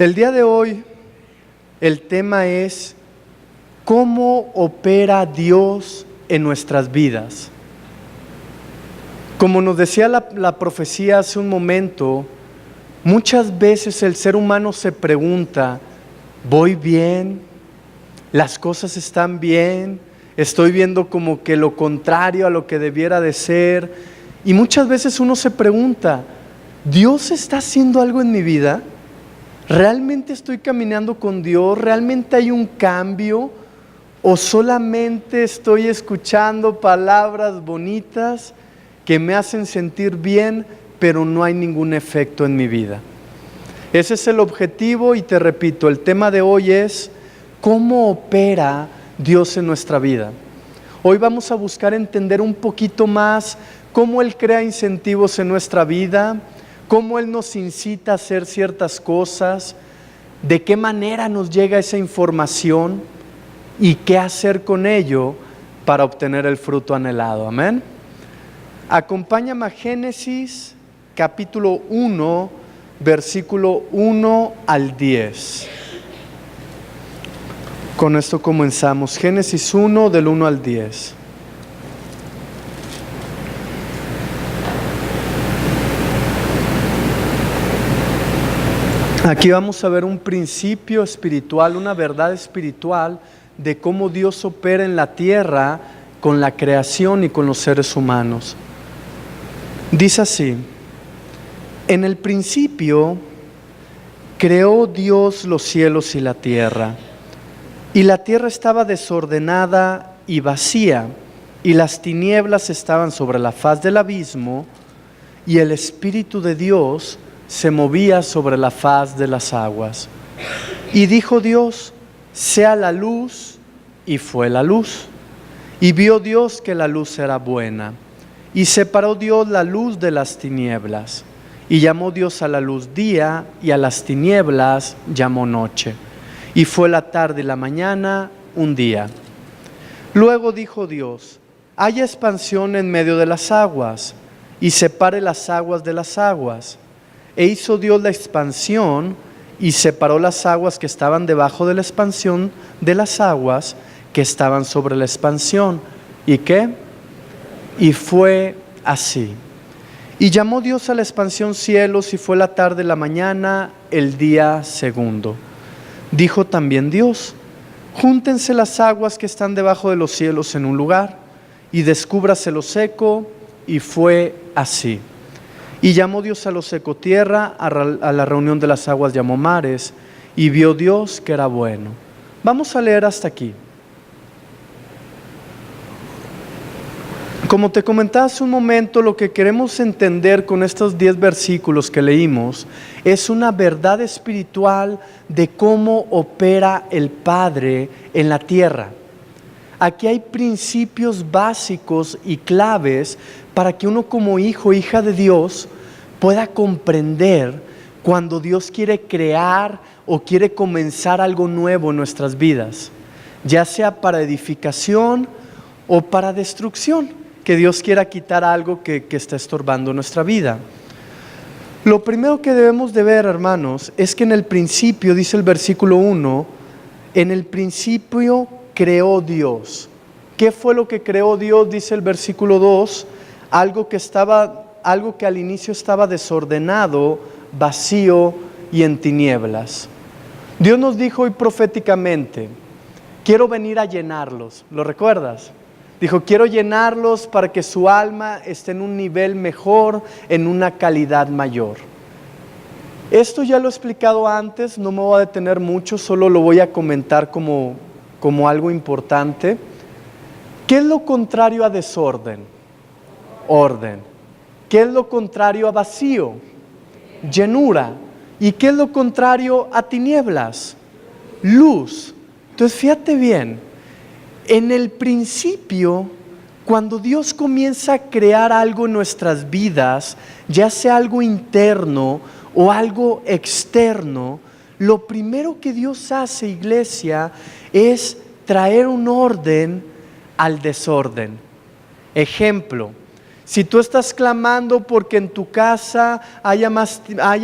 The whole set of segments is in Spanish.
El día de hoy, el tema es cómo opera Dios en nuestras vidas. Como nos decía la profecía hace un momento, muchas veces el ser humano se pregunta, ¿voy bien? ¿Las cosas están bien? ¿Estoy viendo como que lo contrario a lo que debiera de ser? Y muchas veces uno se pregunta, ¿Dios está haciendo algo en mi vida? ¿Realmente estoy caminando con Dios? ¿Realmente hay un cambio? ¿O solamente estoy escuchando palabras bonitas que me hacen sentir bien, pero no hay ningún efecto en mi vida? Ese es el objetivo y te repito, el tema de hoy es ¿cómo opera Dios en nuestra vida? Hoy vamos a buscar entender un poquito más cómo Él crea incentivos en nuestra vida, cómo Él nos incita a hacer ciertas cosas, de qué manera nos llega esa información y qué hacer con ello para obtener el fruto anhelado. Amén. Acompáñame a Génesis capítulo 1, versículo 1 al 10. Con esto comenzamos. Génesis 1, del 1 al 10. Aquí vamos a ver un principio espiritual, una verdad espiritual de cómo Dios opera en la tierra con la creación y con los seres humanos. Dice así: en el principio creó Dios los cielos y la tierra estaba desordenada y vacía, y las tinieblas estaban sobre la faz del abismo, y el Espíritu de Dios se movía sobre la faz de las aguas. Y dijo Dios: sea la luz, y fue la luz. Y vio Dios que la luz era buena. Y separó Dios la luz de las tinieblas. Y llamó Dios a la luz día, y a las tinieblas llamó noche. Y fue la tarde y la mañana un día. Luego dijo Dios: haya expansión en medio de las aguas, y separe las aguas de las aguas. E hizo Dios la expansión, y separó las aguas que estaban debajo de la expansión de las aguas que estaban sobre la expansión. ¿Y qué? Y fue así. Y llamó Dios a la expansión cielos, y fue la tarde y la mañana el día segundo. Dijo también Dios: júntense las aguas que están debajo de los cielos en un lugar, y descúbrase lo seco, y fue así. Y llamó Dios a lo seco tierra, a la reunión de las aguas llamó mares, y vio Dios que era bueno. Vamos a leer hasta aquí. Como te comentaba hace un momento, lo que queremos entender con estos 10 versículos que leímos es una verdad espiritual de cómo opera el Padre en la tierra. Aquí hay principios básicos y claves para que uno como hijo o hija de Dios pueda comprender cuando Dios quiere crear o quiere comenzar algo nuevo en nuestras vidas, ya sea para edificación o para destrucción, que Dios quiera quitar algo que está estorbando nuestra vida. Lo primero que debemos de ver, hermanos, es que en el principio, dice el versículo 1, en el principio creó Dios. ¿Qué fue lo que creó Dios? Dice el versículo 2, algo que al inicio estaba desordenado, vacío y en tinieblas. Dios nos dijo hoy proféticamente: quiero venir a llenarlos. ¿Lo recuerdas? Dijo: quiero llenarlos para que su alma esté en un nivel mejor, en una calidad mayor. Esto ya lo he explicado antes, no me voy a detener mucho, solo lo voy a comentar como algo importante. ¿Qué es lo contrario a desorden? Orden. ¿Qué es lo contrario a vacío? Llenura. ¿Y qué es lo contrario a tinieblas? Luz. Entonces fíjate bien. En el principio, cuando Dios comienza a crear algo en nuestras vidas, ya sea algo interno o algo externo, lo primero que Dios hace, iglesia, es traer un orden al desorden. Ejemplo: Si tú estás clamando porque en tu casa haya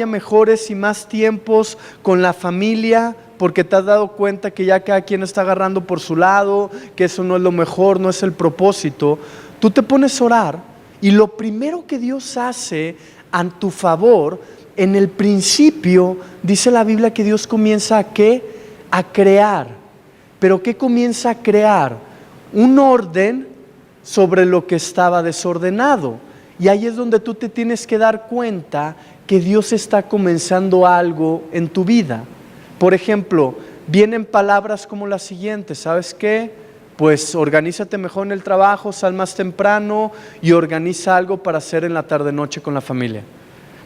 mejores y más tiempos con la familia, porque te has dado cuenta que ya cada quien está agarrando por su lado, que eso no es lo mejor, no es el propósito, tú te pones a orar y lo primero que Dios hace a tu favor, en el principio, dice la Biblia que Dios comienza ¿a qué? A crear. ¿Pero qué comienza a crear? Un orden sobre lo que estaba desordenado. Y ahí es donde tú te tienes que dar cuenta que Dios está comenzando algo en tu vida. Por ejemplo, vienen palabras como las siguientes, ¿sabes qué? Pues organízate mejor en el trabajo, sal más temprano y organiza algo para hacer en la tarde-noche con la familia.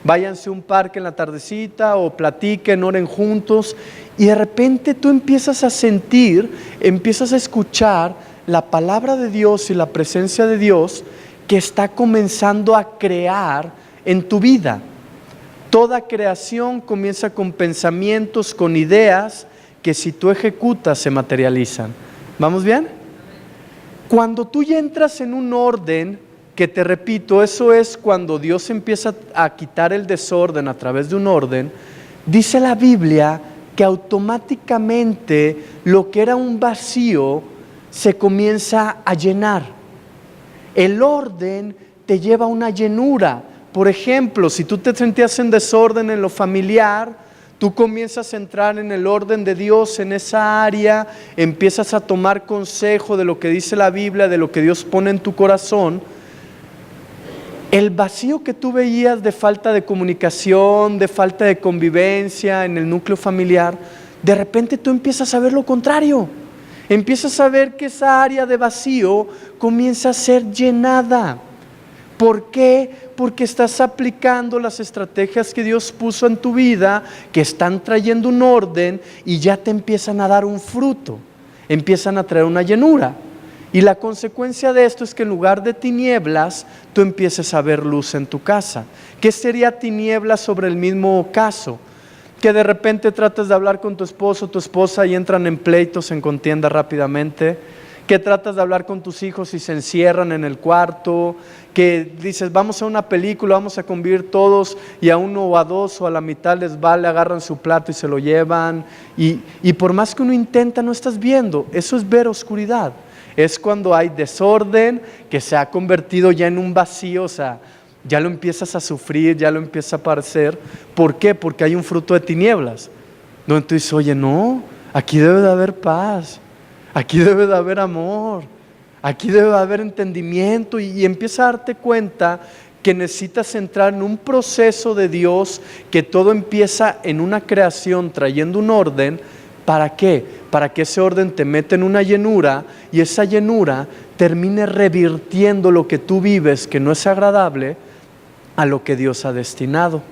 Váyanse a un parque en la tardecita o platiquen, oren juntos, y de repente tú empiezas a sentir, empiezas a escuchar la palabra de Dios y la presencia de Dios que está comenzando a crear en tu vida. Toda creación comienza con pensamientos, con ideas que si tú ejecutas se materializan. ¿Vamos bien? Cuando tú ya entras en un orden, que te repito, eso es cuando Dios empieza a quitar el desorden a través de un orden, dice la Biblia que automáticamente lo que era un vacío se comienza a llenar. El orden te lleva a una llenura. Por ejemplo, si tú te sentías en desorden en lo familiar, tú comienzas a entrar en el orden de Dios en esa área, empiezas a tomar consejo de lo que dice la Biblia, de lo que Dios pone en tu corazón. El vacío que tú veías de falta de comunicación, de falta de convivencia en el núcleo familiar, de repente tú empiezas a ver lo contrario. Empiezas a ver que esa área de vacío comienza a ser llenada. ¿Por qué? Porque estás aplicando las estrategias que Dios puso en tu vida, que están trayendo un orden y ya te empiezan a dar un fruto, empiezan a traer una llenura. Y la consecuencia de esto es que en lugar de tinieblas, tú empieces a ver luz en tu casa. ¿Qué sería tinieblas sobre el mismo caso? Que de repente tratas de hablar con tu esposo, tu esposa y entran en pleitos, en contienda rápidamente. Que tratas de hablar con tus hijos y se encierran en el cuarto. Que dices, vamos a una película, vamos a convivir todos, y a uno o a dos o a la mitad les vale, agarran su plato y se lo llevan. Y por más que uno intenta, no estás viendo. Eso es ver oscuridad. Es cuando hay desorden que se ha convertido ya en un vacío, o sea, ya lo empiezas a sufrir, ya lo empieza a padecer. ¿Por qué? Porque hay un fruto de tinieblas. No, entonces, oye, no, aquí debe de haber paz, aquí debe de haber amor, aquí debe de haber entendimiento, y empieza a darte cuenta que necesitas entrar en un proceso de Dios, que todo empieza en una creación trayendo un orden. ¿Para qué? Para que ese orden te meta en una llenura y esa llenura termine revirtiendo lo que tú vives, que no es agradable, a lo que Dios ha destinado.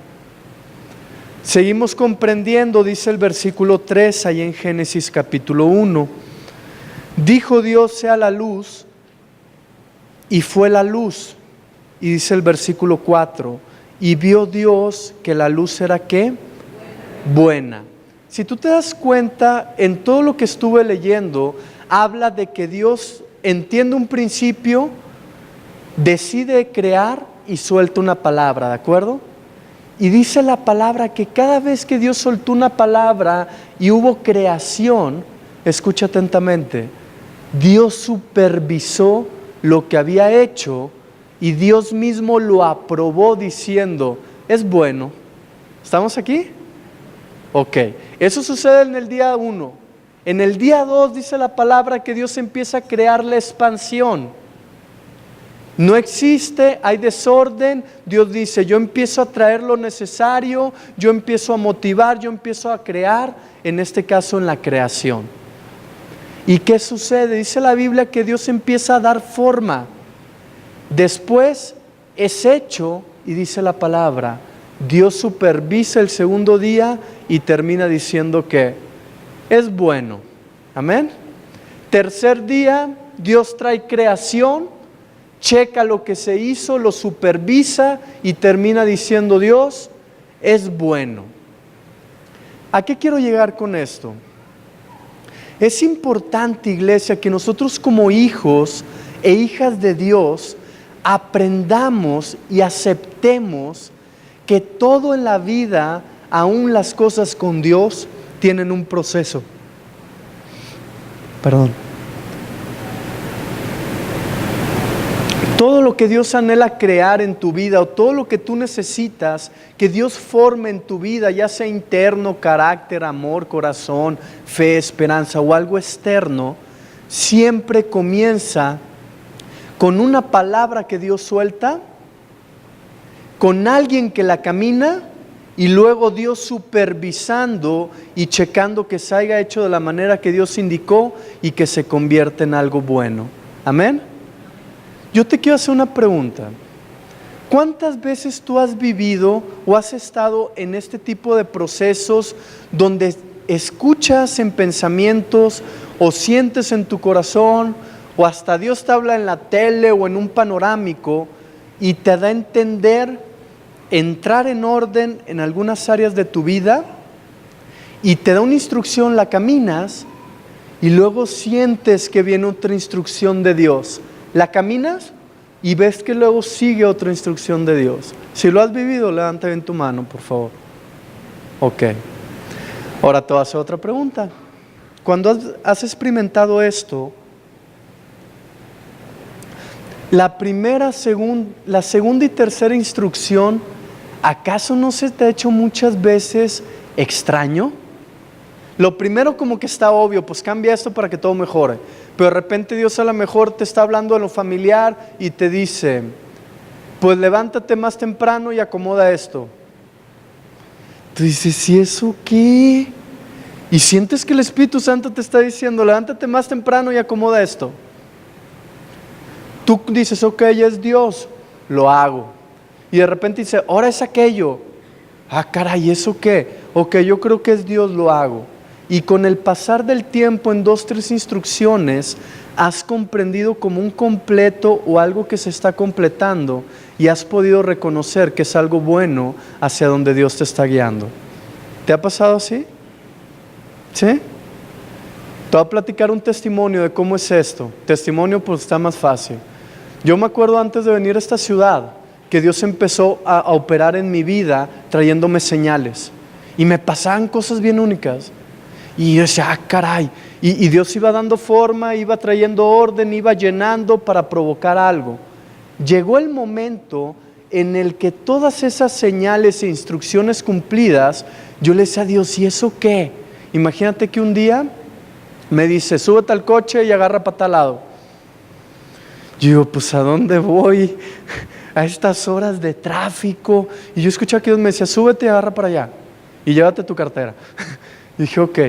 Seguimos comprendiendo, dice el versículo 3, ahí en Génesis capítulo 1. Dijo Dios sea la luz, y fue la luz. Y dice el versículo 4, y vio Dios que la luz era ¿qué? Buena. Si tú te das cuenta, en todo lo que estuve leyendo, habla de que Dios entiende un principio, decide crear y suelta una palabra, ¿de acuerdo? Y dice la palabra que cada vez que Dios soltó una palabra y hubo creación, escucha atentamente, Dios supervisó lo que había hecho y Dios mismo lo aprobó diciendo, es bueno. ¿Estamos aquí? Ok, eso sucede en el día 1. En el día 2 dice la palabra que Dios empieza a crear la expansión. No existe, hay desorden. Dios dice, yo empiezo a traer lo necesario, yo empiezo a motivar, yo empiezo a crear, en este caso en la creación. ¿Y qué sucede? Dice la Biblia que Dios empieza a dar forma. Después es hecho, y dice la palabra, Dios supervisa el segundo día y termina diciendo que es bueno. Amén. Tercer día, Dios trae creación, checa lo que se hizo, lo supervisa y termina diciendo Dios, es bueno. ¿A qué quiero llegar con esto? Es importante, iglesia, que nosotros como hijos e hijas de Dios aprendamos y aceptemos que todo en la vida, aún las cosas con Dios, tienen un proceso. Todo lo que Dios anhela crear en tu vida, o todo lo que tú necesitas que Dios forme en tu vida, ya sea interno, carácter, amor, corazón, fe, esperanza o algo externo, siempre comienza con una palabra que Dios suelta, con alguien que la camina, y luego Dios supervisando y checando que se haya hecho de la manera que Dios indicó y que se convierta en algo bueno. Amén. Yo te quiero hacer una pregunta. ¿Cuántas veces tú has vivido o has estado en este tipo de procesos donde escuchas en pensamientos o sientes en tu corazón, o hasta Dios te habla en la tele o en un panorámico y te da a entender entrar en orden en algunas áreas de tu vida, y te da una instrucción, la caminas, y luego sientes que viene otra instrucción de Dios? La caminas y ves que luego sigue otra instrucción de Dios. Si lo has vivido, levanta bien tu mano, por favor. Ok. Ahora te voy a hacer otra pregunta. Cuando has experimentado esto, la segunda y tercera instrucción, ¿acaso no se te ha hecho muchas veces extraño? Lo primero como que está obvio, pues cambia esto para que todo mejore. Pero de repente Dios a lo mejor te está hablando de lo familiar y te dice, pues levántate más temprano y acomoda esto. Tú dices, ¿y eso qué? Y sientes que el Espíritu Santo te está diciendo, levántate más temprano y acomoda esto. Tú dices, ok, ya es Dios, lo hago. Y de repente dice, ahora es aquello. Ah, caray, ¿eso qué? Ok, yo creo que es Dios, lo hago. Y con el pasar del tiempo, en 2, 3 instrucciones, has comprendido como un completo o algo que se está completando, y has podido reconocer que es algo bueno hacia donde Dios te está guiando. ¿Te ha pasado así? ¿Sí? Te voy a platicar un testimonio de cómo es esto. Testimonio pues está más fácil. Yo me acuerdo antes de venir a esta ciudad que Dios empezó a operar en mi vida trayéndome señales, y me pasaban cosas bien únicas. Y yo decía, caray, y Dios iba dando forma, iba trayendo orden, iba llenando para provocar algo. Llegó el momento en el que todas esas señales e instrucciones cumplidas, yo le decía a Dios, ¿y eso qué? Imagínate que un día me dice, súbete al coche y agarra para tal lado. Yo digo, pues ¿a dónde voy? A estas horas de tráfico. Y yo escuchaba que Dios me decía, súbete y agarra para allá y llévate tu cartera. Y dije, ok,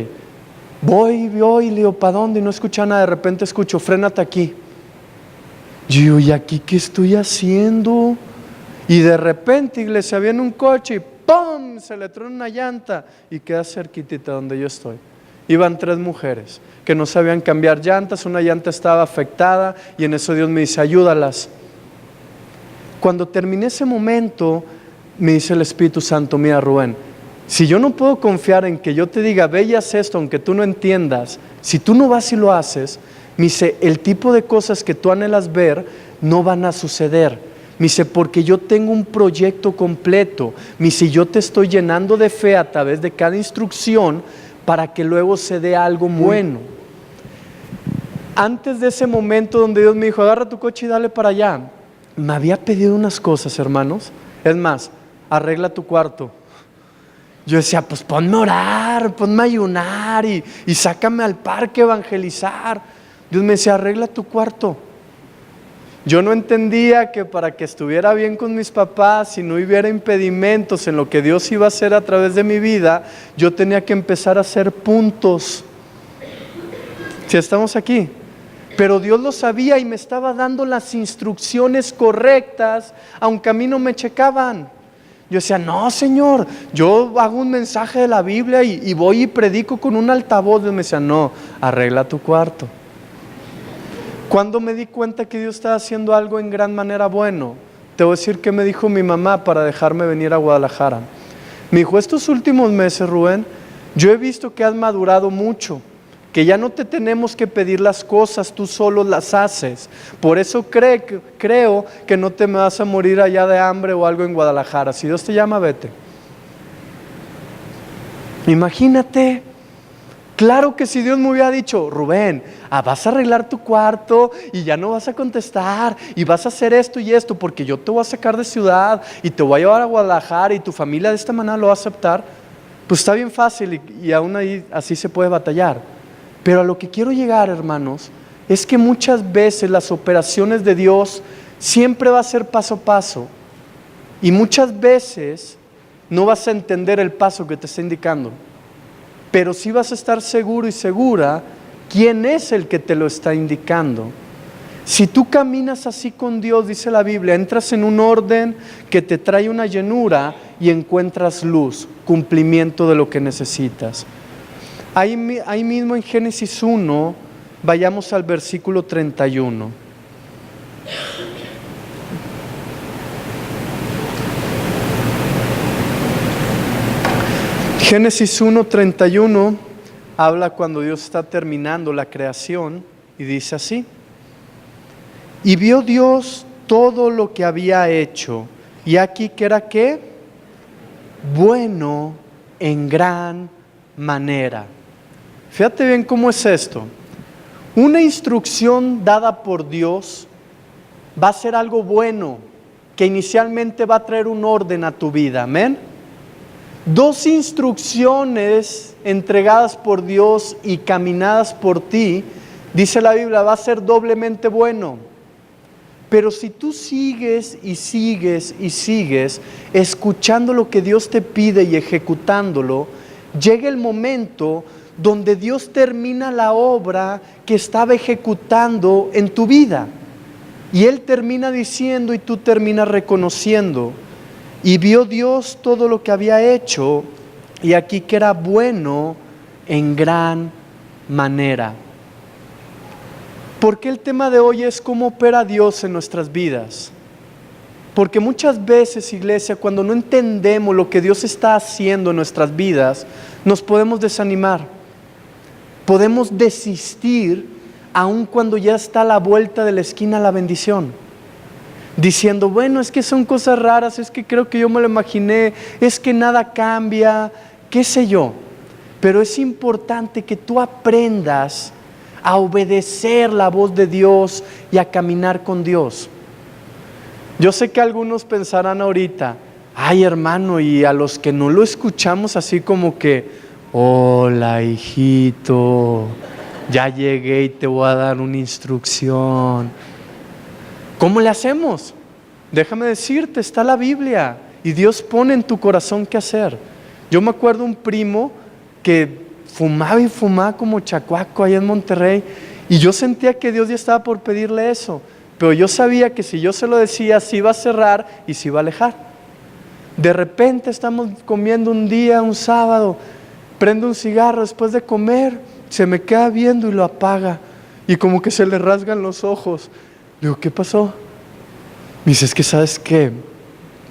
voy, y le digo, ¿para dónde? Y no escucha nada. De repente escucho, frénate aquí. Yo digo, ¿y aquí qué estoy haciendo? Y de repente, iglesia, viene un coche y ¡pum! Se le truena una llanta y queda cerquitita donde yo estoy. Iban 3 mujeres que no sabían cambiar llantas, una llanta estaba afectada, y en eso Dios me dice, ayúdalas. Cuando terminé ese momento, me dice el Espíritu Santo, mira Rubén, si yo no puedo confiar en que yo te diga, ve y haz esto, aunque tú no entiendas, si tú no vas y lo haces, me dice, el tipo de cosas que tú anhelas ver no van a suceder. Me dice, porque yo tengo un proyecto completo. Me dice, yo te estoy llenando de fe a través de cada instrucción para que luego se dé algo bueno. Antes de ese momento donde Dios me dijo, agarra tu coche y dale para allá, me había pedido unas cosas, hermanos. Es más, arregla tu cuarto. Yo decía, pues ponme a orar, ponme a ayunar y sácame al parque a evangelizar. Dios me decía, arregla tu cuarto. Yo no entendía que para que estuviera bien con mis papás y no hubiera impedimentos en lo que Dios iba a hacer a través de mi vida, yo tenía que empezar a hacer puntos. ¿Sí estamos aquí? Pero Dios lo sabía y me estaba dando las instrucciones correctas, aunque a mí no me checaban. Yo decía, no Señor, yo hago un mensaje de la Biblia y voy y predico con un altavoz. Dios me decía, no, arregla tu cuarto. Cuando me di cuenta que Dios estaba haciendo algo en gran manera bueno, te voy a decir que me dijo mi mamá para dejarme venir a Guadalajara. Me dijo, estos últimos meses, Rubén, yo he visto que has madurado mucho, que ya no te tenemos que pedir las cosas, tú solo las haces. Por eso creo que no te vas a morir allá de hambre o algo en Guadalajara. Si Dios te llama, vete. Imagínate. Claro que si Dios me hubiera dicho, Rubén, vas a arreglar tu cuarto y ya no vas a contestar y vas a hacer esto y esto porque yo te voy a sacar de ciudad y te voy a llevar a Guadalajara y tu familia de esta manera lo va a aceptar, pues está bien fácil y aún ahí así se puede batallar. Pero a lo que quiero llegar, hermanos, es que muchas veces las operaciones de Dios siempre va a ser paso a paso y muchas veces no vas a entender el paso que te está indicando. Pero sí vas a estar seguro y segura quién es el que te lo está indicando. Si tú caminas así con Dios, dice la Biblia, entras en un orden que te trae una llenura y encuentras luz, cumplimiento de lo que necesitas. Ahí mismo en Génesis 1, vayamos al versículo 31. Génesis 1:31 habla cuando Dios está terminando la creación y dice así: y vio Dios todo lo que había hecho, y aquí que era ¿qué? Bueno en gran manera. Fíjate bien cómo es esto. Una instrucción dada por Dios va a ser algo bueno, que inicialmente va a traer un orden a tu vida, amén. Dos instrucciones entregadas por Dios y caminadas por ti, dice la Biblia, va a ser doblemente bueno. Pero si tú sigues y sigues y sigues escuchando lo que Dios te pide y ejecutándolo, llega el momento donde Dios termina la obra que estaba ejecutando en tu vida. Y Él termina diciendo y tú terminas reconociendo: y vio Dios todo lo que había hecho, y aquí que era bueno en gran manera. ¿Por qué el tema de hoy es cómo opera Dios en nuestras vidas? Porque muchas veces, iglesia, cuando no entendemos lo que Dios está haciendo en nuestras vidas, nos podemos desanimar. Podemos desistir aun cuando ya está a la vuelta de la esquina la bendición. Diciendo, bueno, es que son cosas raras, es que creo que yo me lo imaginé, es que nada cambia, qué sé yo. Pero es importante que tú aprendas a obedecer la voz de Dios y a caminar con Dios. Yo sé que algunos pensarán ahorita, ay hermano, y a los que no lo escuchamos así como que, hola hijito, ya llegué y te voy a dar una instrucción. ¿Cómo le hacemos? Déjame decirte, está la Biblia y Dios pone en tu corazón qué hacer. Yo me acuerdo un primo que fumaba y fumaba como chacuaco allá en Monterrey y yo sentía que Dios ya estaba por pedirle eso, pero yo sabía que si yo se lo decía, se iba a cerrar y se iba a alejar. De repente estamos comiendo un día, un sábado, prende un cigarro después de comer, se me queda viendo y lo apaga y como que se le rasgan los ojos. Digo, ¿qué pasó? Me dice, es que ¿sabes qué?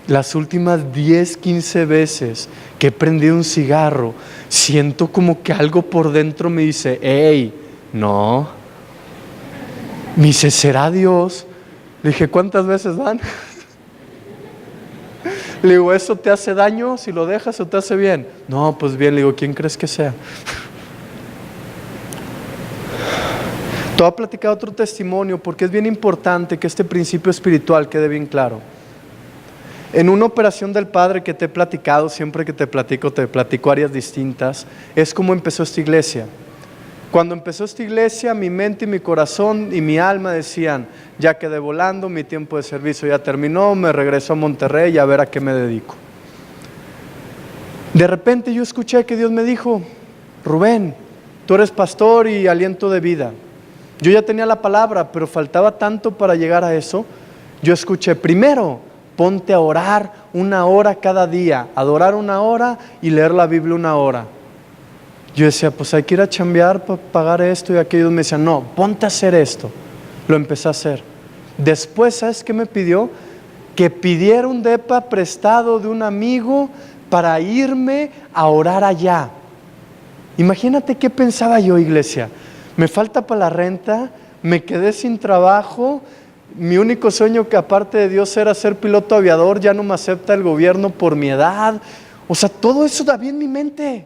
Las últimas 10, 15 veces que he prendido un cigarro, siento como que algo por dentro me dice, hey, no. Me dice, ¿será Dios? Le dije, ¿cuántas veces van? Le digo, ¿eso te hace daño si lo dejas o te hace bien? No, pues bien. Le digo, ¿quién crees que sea? Te voy a platicar otro testimonio porque es bien importante que este principio espiritual quede bien claro. En una operación del Padre que te he platicado, siempre que te platico áreas distintas, es como empezó esta iglesia. Cuando empezó esta iglesia, mi mente y mi corazón y mi alma decían, ya quedé volando, mi tiempo de servicio ya terminó, me regreso a Monterrey y a ver a qué me dedico. De repente yo escuché que Dios me dijo, Rubén, tú eres pastor y aliento de vida. Yo ya tenía la palabra, pero faltaba tanto para llegar a eso. Yo escuché, primero, ponte a orar 1 hora cada día, adorar 1 hora y leer la Biblia 1 hora. Yo decía, pues hay que ir a chambear para pagar esto y aquello. Me decían, no, ponte a hacer esto. Lo empecé a hacer. Después, ¿sabes qué me pidió? Que pidiera un depa prestado de un amigo para irme a orar allá. Imagínate qué pensaba yo, iglesia. Me falta para la renta, me quedé sin trabajo, mi único sueño que aparte de Dios era ser piloto aviador, ya no me acepta el gobierno por mi edad. O sea, todo eso había en mi mente.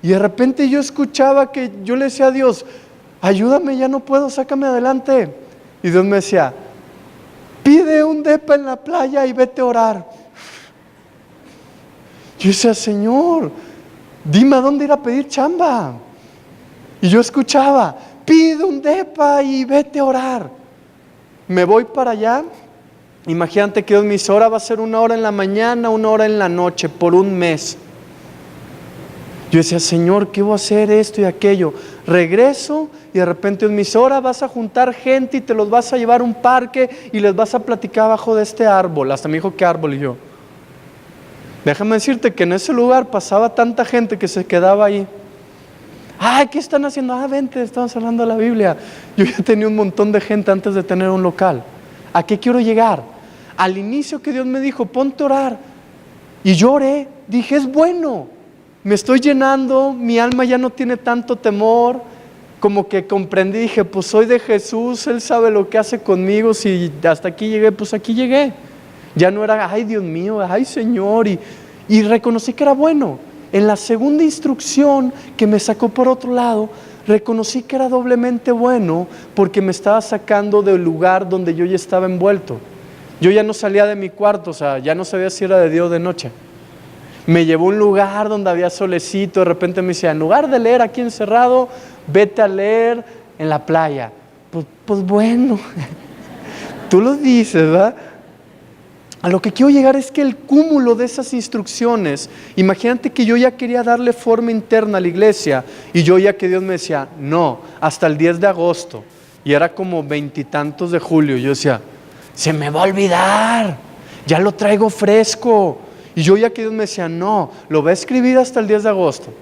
Y de repente yo escuchaba que yo le decía a Dios, ayúdame, ya no puedo, sácame adelante. Y Dios me decía, pide un depa en la playa y vete a orar. Yo decía, Señor, dime a dónde ir a pedir chamba. Y yo escuchaba, pide un depa y vete a orar. Me voy para allá. Imagínate que Dios me dice, ahora va a ser 1 hora en la mañana, 1 hora en la noche, por 1 mes. Yo decía, Señor, ¿qué voy a hacer esto y aquello? Regreso y de repente Dios me dice, ahora vas a juntar gente y te los vas a llevar a un parque y les vas a platicar abajo de este árbol. Hasta me dijo, ¿qué árbol? Y yo, déjame decirte que en ese lugar pasaba tanta gente que se quedaba ahí. Ay, ¿qué están haciendo? Vente, estamos hablando de la Biblia. Yo ya tenía un montón de gente antes de tener un local. ¿A qué quiero llegar? Al inicio que Dios me dijo, ponte a orar. Y yo oré, dije, es bueno. Me estoy llenando, mi alma ya no tiene tanto temor. Como que comprendí, dije, pues soy de Jesús, Él sabe lo que hace conmigo. Si hasta aquí llegué, pues aquí llegué. Ya no era, ay Dios mío, ay Señor. Y reconocí que era bueno. En la segunda instrucción que me sacó por otro lado, reconocí que era doblemente bueno porque me estaba sacando del lugar donde yo ya estaba envuelto. Yo ya no salía de mi cuarto, o sea, ya no sabía si era de día o de noche. Me llevó a un lugar donde había solecito, de repente me decía, en lugar de leer aquí encerrado, vete a leer en la playa. Pues bueno, tú lo dices, ¿verdad? A lo que quiero llegar es que el cúmulo de esas instrucciones, imagínate que yo ya quería darle forma interna a la iglesia y yo ya que Dios me decía, no, hasta el 10 de agosto y era como 20 y tantos de julio, yo decía, se me va a olvidar, ya lo traigo fresco y yo ya que Dios me decía, no, lo voy a escribir hasta el 10 de agosto.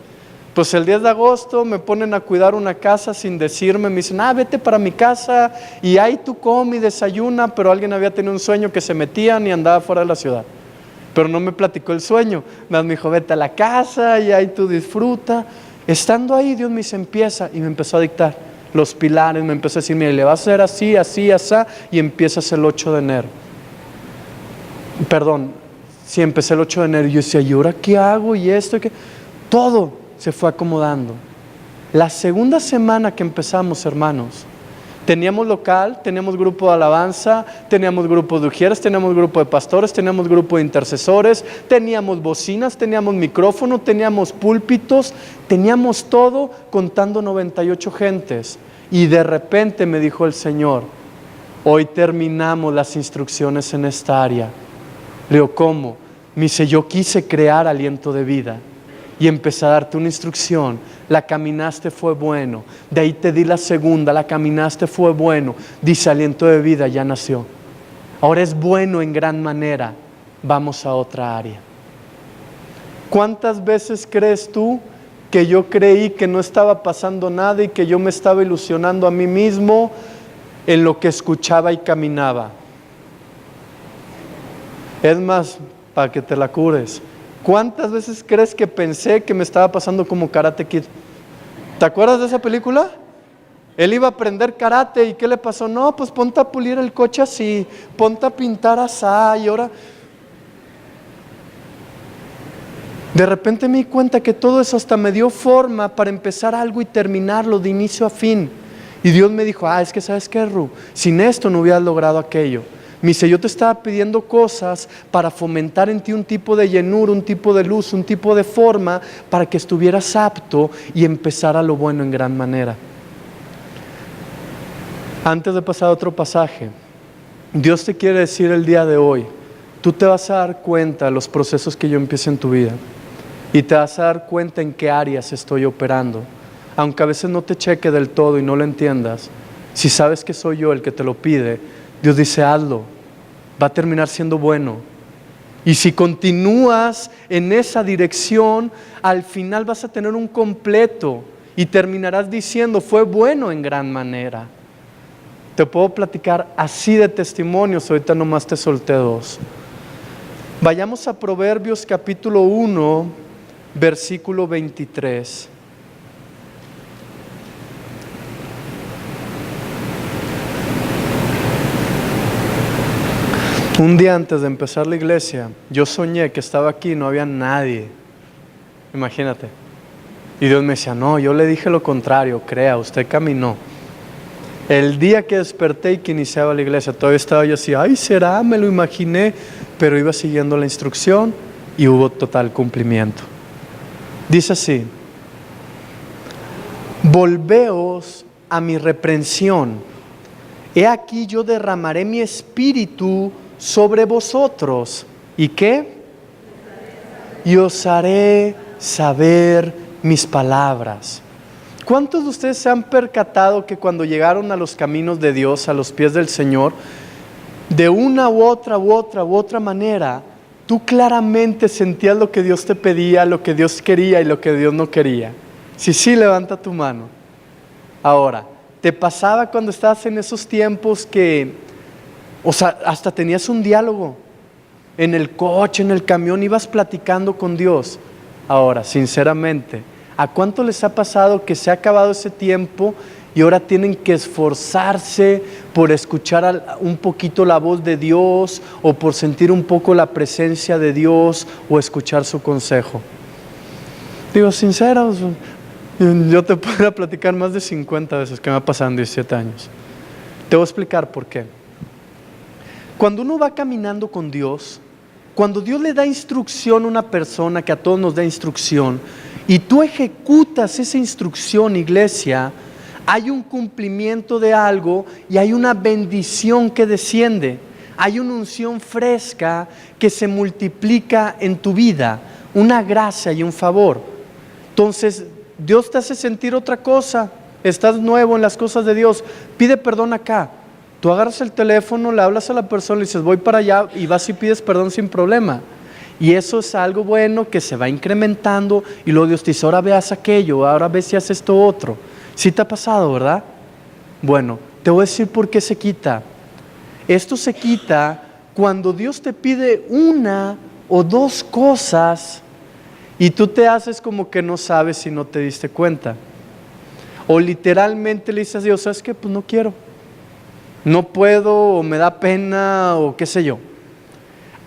Pues el 10 de agosto me ponen a cuidar una casa sin decirme, me dicen, vete para mi casa y ahí tú come y desayuna, pero alguien había tenido un sueño que se metían y andaba fuera de la ciudad. Pero no me platicó el sueño, nada más me dijo, vete a la casa y ahí tú disfruta. Estando ahí, Dios me dice, empieza, y me empezó a dictar los pilares, me empezó a decir, mire, le vas a hacer así, así, así, y empiezas el 8 de enero. Perdón, sí, empecé el 8 de enero y yo decía, ¿y ahora qué hago? ¿Y esto? ¿Qué? Todo se fue acomodando. La segunda semana que empezamos, hermanos, teníamos local, teníamos grupo de alabanza, teníamos grupo de ujieres, teníamos grupo de pastores, teníamos grupo de intercesores, teníamos bocinas, teníamos micrófono, teníamos púlpitos, teníamos todo contando 98 gentes. Y de repente me dijo el Señor, hoy terminamos las instrucciones en esta área. Le digo, ¿cómo? Me dice, yo quise crear aliento de vida y empecé a darte una instrucción, la caminaste, fue bueno, de ahí te di la segunda, la caminaste, fue bueno, dice aliento de vida, ya nació, ahora es bueno en gran manera, vamos a otra área. ¿Cuántas veces crees tú que yo creí que no estaba pasando nada y que yo me estaba ilusionando a mí mismo en lo que escuchaba y caminaba? Es más, para que te la cures, ¿cuántas veces crees que pensé que me estaba pasando como Karate Kid? ¿Te acuerdas de esa película? Él iba a aprender karate y ¿qué le pasó? No, pues ponte a pulir el coche así, ponte a pintar así y ahora... De repente me di cuenta que todo eso hasta me dio forma para empezar algo y terminarlo de inicio a fin. Y Dios me dijo, es que ¿sabes qué, Ru? Sin esto no hubieras logrado aquello. Me dice, yo te estaba pidiendo cosas para fomentar en ti un tipo de llenura, un tipo de luz, un tipo de forma para que estuvieras apto y empezara lo bueno en gran manera. Antes de pasar a otro pasaje, Dios te quiere decir el día de hoy, tú te vas a dar cuenta de los procesos que yo empiezo en tu vida y te vas a dar cuenta en qué áreas estoy operando. Aunque a veces no te cheque del todo y no lo entiendas, si sabes que soy yo el que te lo pide, Dios dice, hazlo, va a terminar siendo bueno. Y si continúas en esa dirección, al final vas a tener un completo y terminarás diciendo, fue bueno en gran manera. Te puedo platicar así de testimonios, ahorita nomás te solté 2. Vayamos a Proverbios capítulo 1, versículo 23. Un día antes de empezar la iglesia, yo soñé que estaba aquí y no había nadie. Imagínate. Y Dios me decía, no, yo le dije lo contrario, crea, usted caminó. El día que desperté y que iniciaba la iglesia, todavía estaba yo así, ay, será, me lo imaginé, pero iba siguiendo la instrucción y hubo total cumplimiento. Dice así, volveos a mi reprensión, he aquí yo derramaré mi espíritu sobre vosotros. ¿Y qué? Y os haré saber mis palabras. ¿Cuántos de ustedes se han percatado que cuando llegaron a los caminos de Dios, a los pies del Señor, de una u otra manera, tú claramente sentías lo que Dios te pedía, lo que Dios quería y lo que Dios no quería? Sí, levanta tu mano. Ahora, ¿te pasaba cuando estabas en esos tiempos que, hasta tenías un diálogo? En el coche, en el camión, ibas platicando con Dios. Ahora, sinceramente, ¿a cuánto les ha pasado que se ha acabado ese tiempo y ahora tienen que esforzarse por escuchar un poquito la voz de Dios o por sentir un poco la presencia de Dios o escuchar su consejo? Digo, sinceros, yo te puedo platicar más de 50 veces que me ha pasado en 17 años. Te voy a explicar por qué. Cuando uno va caminando con Dios, cuando Dios le da instrucción a una persona, que a todos nos da instrucción, y tú ejecutas esa instrucción, iglesia, hay un cumplimiento de algo y hay una bendición que desciende, hay una unción fresca que se multiplica en tu vida, una gracia y un favor. Entonces, Dios te hace sentir otra cosa, estás nuevo en las cosas de Dios, pide perdón acá. Tú agarras el teléfono, le hablas a la persona, le dices voy para allá y vas y pides perdón sin problema. Y eso es algo bueno que se va incrementando y luego Dios te dice, ahora veas aquello, ahora ves si haces esto otro. Sí te ha pasado, ¿verdad? Bueno, te voy a decir por qué se quita. Esto se quita cuando Dios te pide una o dos cosas y tú te haces como que no sabes si no te diste cuenta. O literalmente le dices a Dios, ¿sabes qué? Pues no quiero. No puedo, o me da pena, o qué sé yo.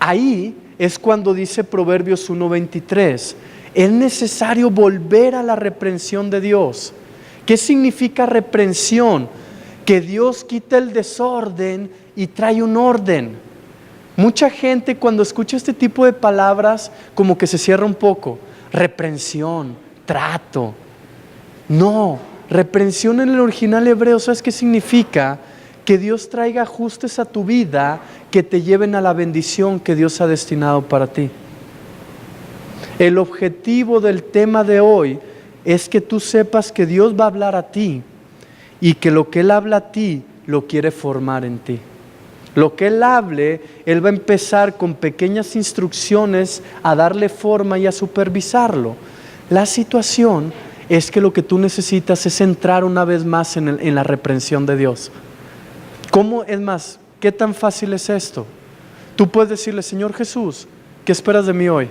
Ahí es cuando dice Proverbios 1:23, es necesario volver a la reprensión de Dios. ¿Qué significa reprensión? Que Dios quita el desorden y trae un orden. Mucha gente cuando escucha este tipo de palabras como que se cierra un poco. Reprensión, trato. No, reprensión en el original hebreo, ¿sabes qué significa? Que Dios traiga ajustes a tu vida que te lleven a la bendición que Dios ha destinado para ti. El objetivo del tema de hoy es que tú sepas que Dios va a hablar a ti y que lo que Él habla a ti lo quiere formar en ti. Lo que Él hable, Él va a empezar con pequeñas instrucciones a darle forma y a supervisarlo. La situación es que lo que tú necesitas es entrar una vez más en la reprensión de Dios. ¿Cómo? Es más, ¿qué tan fácil es esto? Tú puedes decirle, Señor Jesús, ¿qué esperas de mí hoy?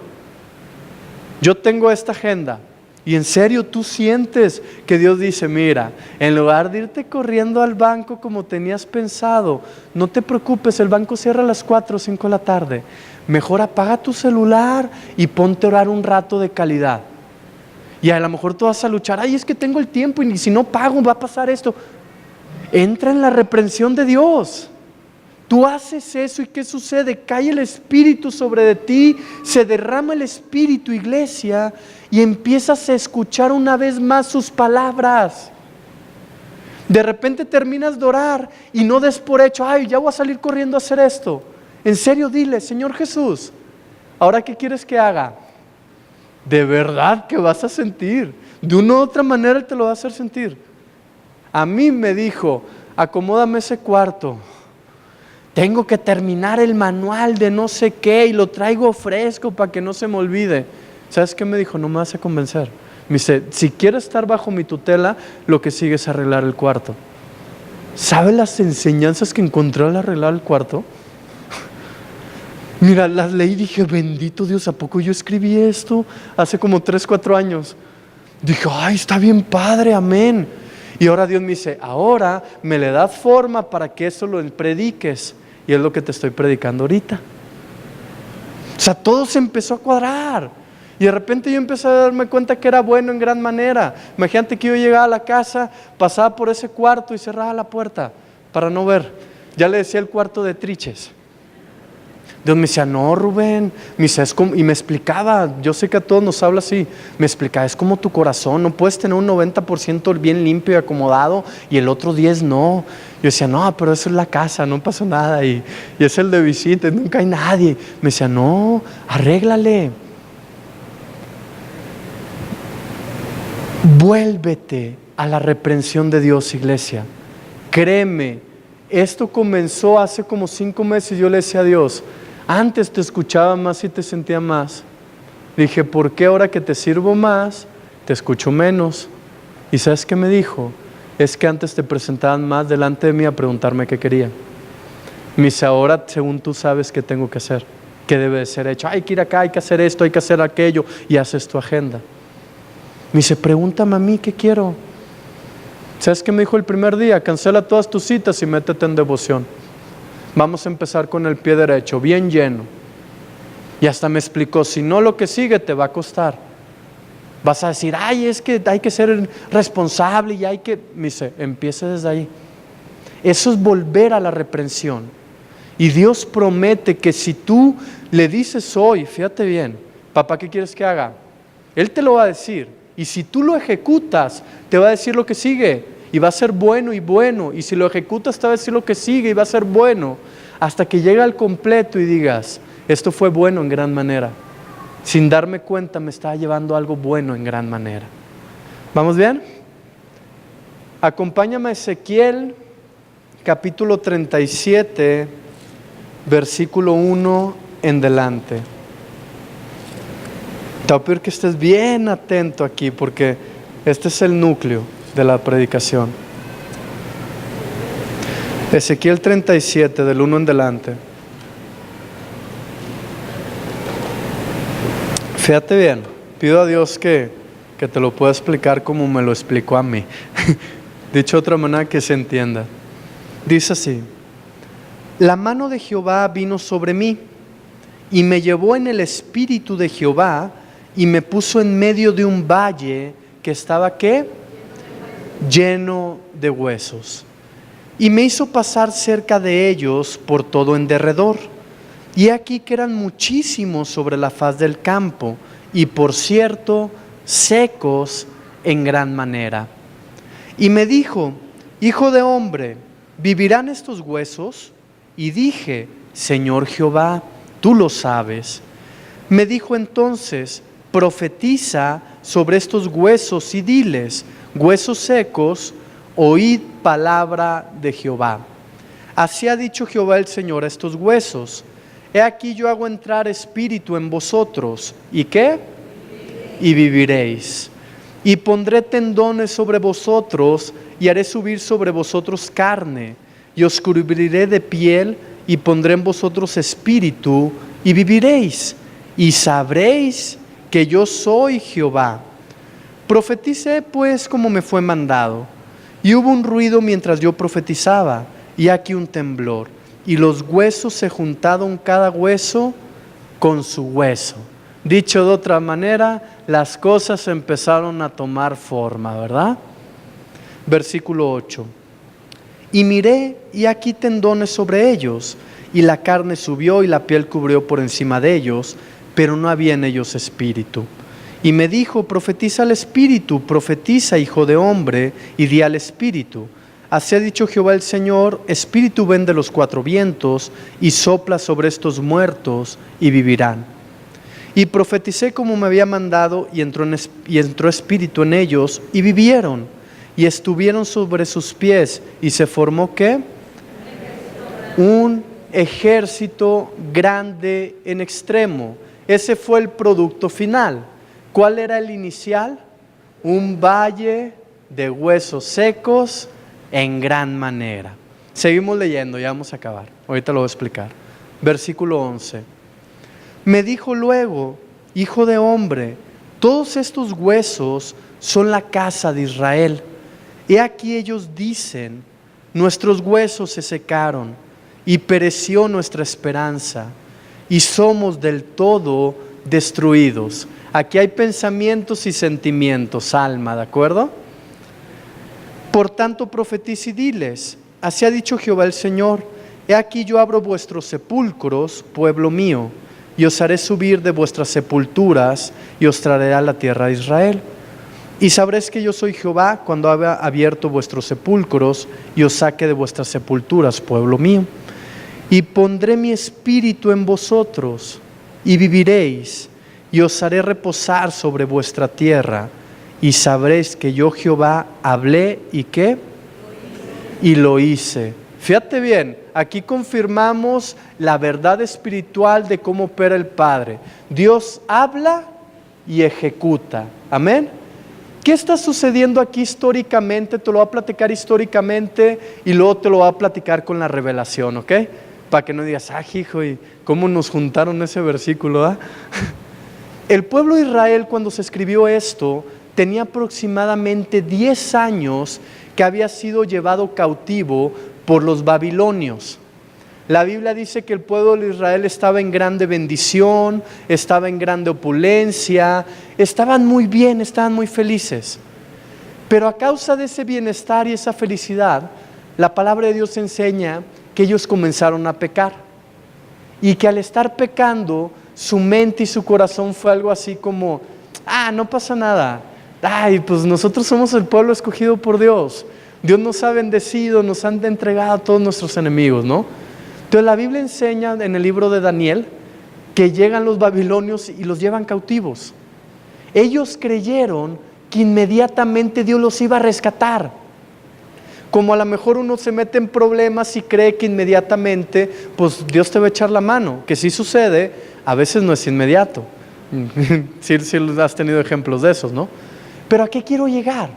Yo tengo esta agenda. Y en serio tú sientes que Dios dice, mira, en lugar de irte corriendo al banco como tenías pensado, no te preocupes, el banco cierra a las 4 o 5 de la tarde. Mejor apaga tu celular y ponte a orar un rato de calidad. Y a lo mejor tú vas a luchar, ay, es que tengo el tiempo y si no pago va a pasar esto. Entra en la reprensión de Dios. Tú haces eso y ¿qué sucede? Cae el Espíritu sobre de ti, se derrama el Espíritu, iglesia, y empiezas a escuchar una vez más sus palabras. De repente terminas de orar y no des por hecho, ay, ya voy a salir corriendo a hacer esto. En serio, dile, Señor Jesús, ¿ahora qué quieres que haga? De verdad que vas a sentir. De una u otra manera Él te lo va a hacer sentir. A mí me dijo, acomódame ese cuarto. Tengo que terminar el manual de no sé qué y lo traigo fresco para que no se me olvide. ¿Sabes qué me dijo? No me vas a convencer. Me dice, si quieres estar bajo mi tutela, lo que sigue es arreglar el cuarto. ¿Sabe las enseñanzas que encontré al arreglar el cuarto? Mira, las leí y dije, bendito Dios, ¿a poco yo escribí esto? Hace como 3, 4 años. Dije, ay, está bien padre, amén. Y ahora Dios me dice, ahora me le das forma para que eso lo prediques. Y es lo que te estoy predicando ahorita. O sea, todo se empezó a cuadrar. Y de repente yo empecé a darme cuenta que era bueno en gran manera. Imagínate que yo llegaba a la casa, pasaba por ese cuarto y cerraba la puerta para no ver. Ya le decía el cuarto de triches. Dios me decía, no, Rubén, me decía, y me explicaba, yo sé que a todos nos habla así, me explicaba, es como tu corazón, no puedes tener un 90% bien limpio y acomodado y el otro 10 no. Yo decía, no, pero eso es la casa, no pasó nada, y es el de visita, nunca hay nadie. Me decía, no, arréglale. Vuélvete a la reprensión de Dios, iglesia. Créeme, esto comenzó hace como 5 meses. Yo le decía a Dios, antes te escuchaba más y te sentía más. Dije, ¿por qué ahora que te sirvo más, te escucho menos? ¿Y sabes qué me dijo? Es que antes te presentaban más delante de mí a preguntarme qué quería. Me dice, ahora según tú sabes qué tengo que hacer, qué debe de ser hecho. Hay que ir acá, hay que hacer esto, hay que hacer aquello, y haces tu agenda. Me dice, pregúntame a mí qué quiero. ¿Sabes qué me dijo el primer día? Cancela todas tus citas y métete en devoción. Vamos a empezar con el pie derecho, bien lleno. Y hasta me explicó, si no, lo que sigue te va a costar. Vas a decir, ay, es que hay que ser responsable y hay que... Me dice, empiece desde ahí. Eso es volver a la reprensión. Y Dios promete que si tú le dices hoy, fíjate bien, papá, ¿qué quieres que haga? Él te lo va a decir. Y si tú lo ejecutas, te va a decir lo que sigue. Y va a ser bueno y bueno. Y si lo ejecutas, te va a decir lo que sigue y va a ser bueno. Hasta que llegue al completo y digas, esto fue bueno en gran manera. Sin darme cuenta me estaba llevando algo bueno en gran manera. ¿Vamos bien? Acompáñame a Ezequiel, capítulo 37, versículo 1 en delante. Te voy a pedir que estés bien atento aquí porque este es el núcleo de la predicación. Ezequiel 37, del 1 en delante. Fíjate bien, pido a Dios que te lo pueda explicar como me lo explicó a mí. Dicho de otra manera que se entienda. Dice así: la mano de Jehová vino sobre mí y me llevó en el espíritu de Jehová y me puso en medio de un valle que estaba, ¿qué? Lleno de huesos. Y me hizo pasar cerca de ellos por todo en derredor. Y aquí que eran muchísimos sobre la faz del campo, y por cierto, secos en gran manera. Y me dijo, hijo de hombre, ¿vivirán estos huesos? Y dije, Señor Jehová, tú lo sabes. Me dijo entonces, profetiza sobre estos huesos y diles, huesos secos, oíd palabra de Jehová. Así ha dicho Jehová el Señor a estos huesos. He aquí yo hago entrar espíritu en vosotros. ¿Y qué? Y viviréis. Y pondré tendones sobre vosotros y haré subir sobre vosotros carne. Y os cubriré de piel y pondré en vosotros espíritu y viviréis. Y sabréis que yo soy Jehová. Profeticé pues como me fue mandado. Y hubo un ruido mientras yo profetizaba, y aquí un temblor. Y los huesos se juntaron cada hueso con su hueso. Dicho de otra manera, las cosas empezaron a tomar forma, ¿verdad? Versículo 8. Y miré, y aquí tendones sobre ellos, y la carne subió y la piel cubrió por encima de ellos, pero no había en ellos espíritu. Y me dijo, profetiza al espíritu, profetiza, hijo de hombre, y di al espíritu. Así ha dicho Jehová el Señor, espíritu ven de los 4 vientos, y sopla sobre estos muertos, y vivirán. Y profeticé como me había mandado, y entró espíritu en ellos, y vivieron, y estuvieron sobre sus pies, y se formó, ¿qué? Un ejército grande en extremo. Ese fue el producto final. ¿Cuál era el inicial? Un valle de huesos secos en gran manera. Seguimos leyendo, ya vamos a acabar. Ahorita lo voy a explicar. Versículo 11. Me dijo luego: hijo de hombre, todos estos huesos son la casa de Israel. He aquí ellos dicen: nuestros huesos se secaron y pereció nuestra esperanza y somos del todo destruidos. Aquí hay pensamientos y sentimientos, alma, ¿de acuerdo? Por tanto profetiza y diles: así ha dicho Jehová el Señor: he aquí yo abro vuestros sepulcros, pueblo mío, y os haré subir de vuestras sepulturas y os traeré a la tierra de Israel. Y sabréis que yo soy Jehová cuando haya abierto vuestros sepulcros y os saque de vuestras sepulturas, pueblo mío. Y pondré mi espíritu en vosotros y viviréis, y os haré reposar sobre vuestra tierra, y sabréis que yo Jehová hablé y ¿qué? Y lo hice. Fíjate bien, aquí confirmamos la verdad espiritual de cómo opera el Padre. Dios habla y ejecuta. Amén. ¿Qué está sucediendo aquí históricamente? Te lo voy a platicar históricamente y luego te lo voy a platicar con la revelación, ¿ok? Para que no digas: hijo, ¿y cómo nos juntaron ese versículo? ¿Ah? El pueblo de Israel, cuando se escribió esto, tenía aproximadamente 10 años que había sido llevado cautivo por los babilonios. La Biblia dice que el pueblo de Israel estaba en grande bendición, estaba en grande opulencia, estaban muy bien, estaban muy felices. Pero a causa de ese bienestar y esa felicidad, la palabra de Dios enseña que ellos comenzaron a pecar. Y que al estar pecando, su mente y su corazón fue algo así como: no pasa nada. Pues nosotros somos el pueblo escogido por Dios. Dios nos ha bendecido, nos han entregado a todos nuestros enemigos, ¿no? Entonces la Biblia enseña en el libro de Daniel que llegan los babilonios y los llevan cautivos. Ellos creyeron que inmediatamente Dios los iba a rescatar. Como a lo mejor uno se mete en problemas y cree que inmediatamente pues Dios te va a echar la mano, que sí sucede, a veces no es inmediato. Sí has tenido ejemplos de esos, ¿no? Pero ¿a qué quiero llegar?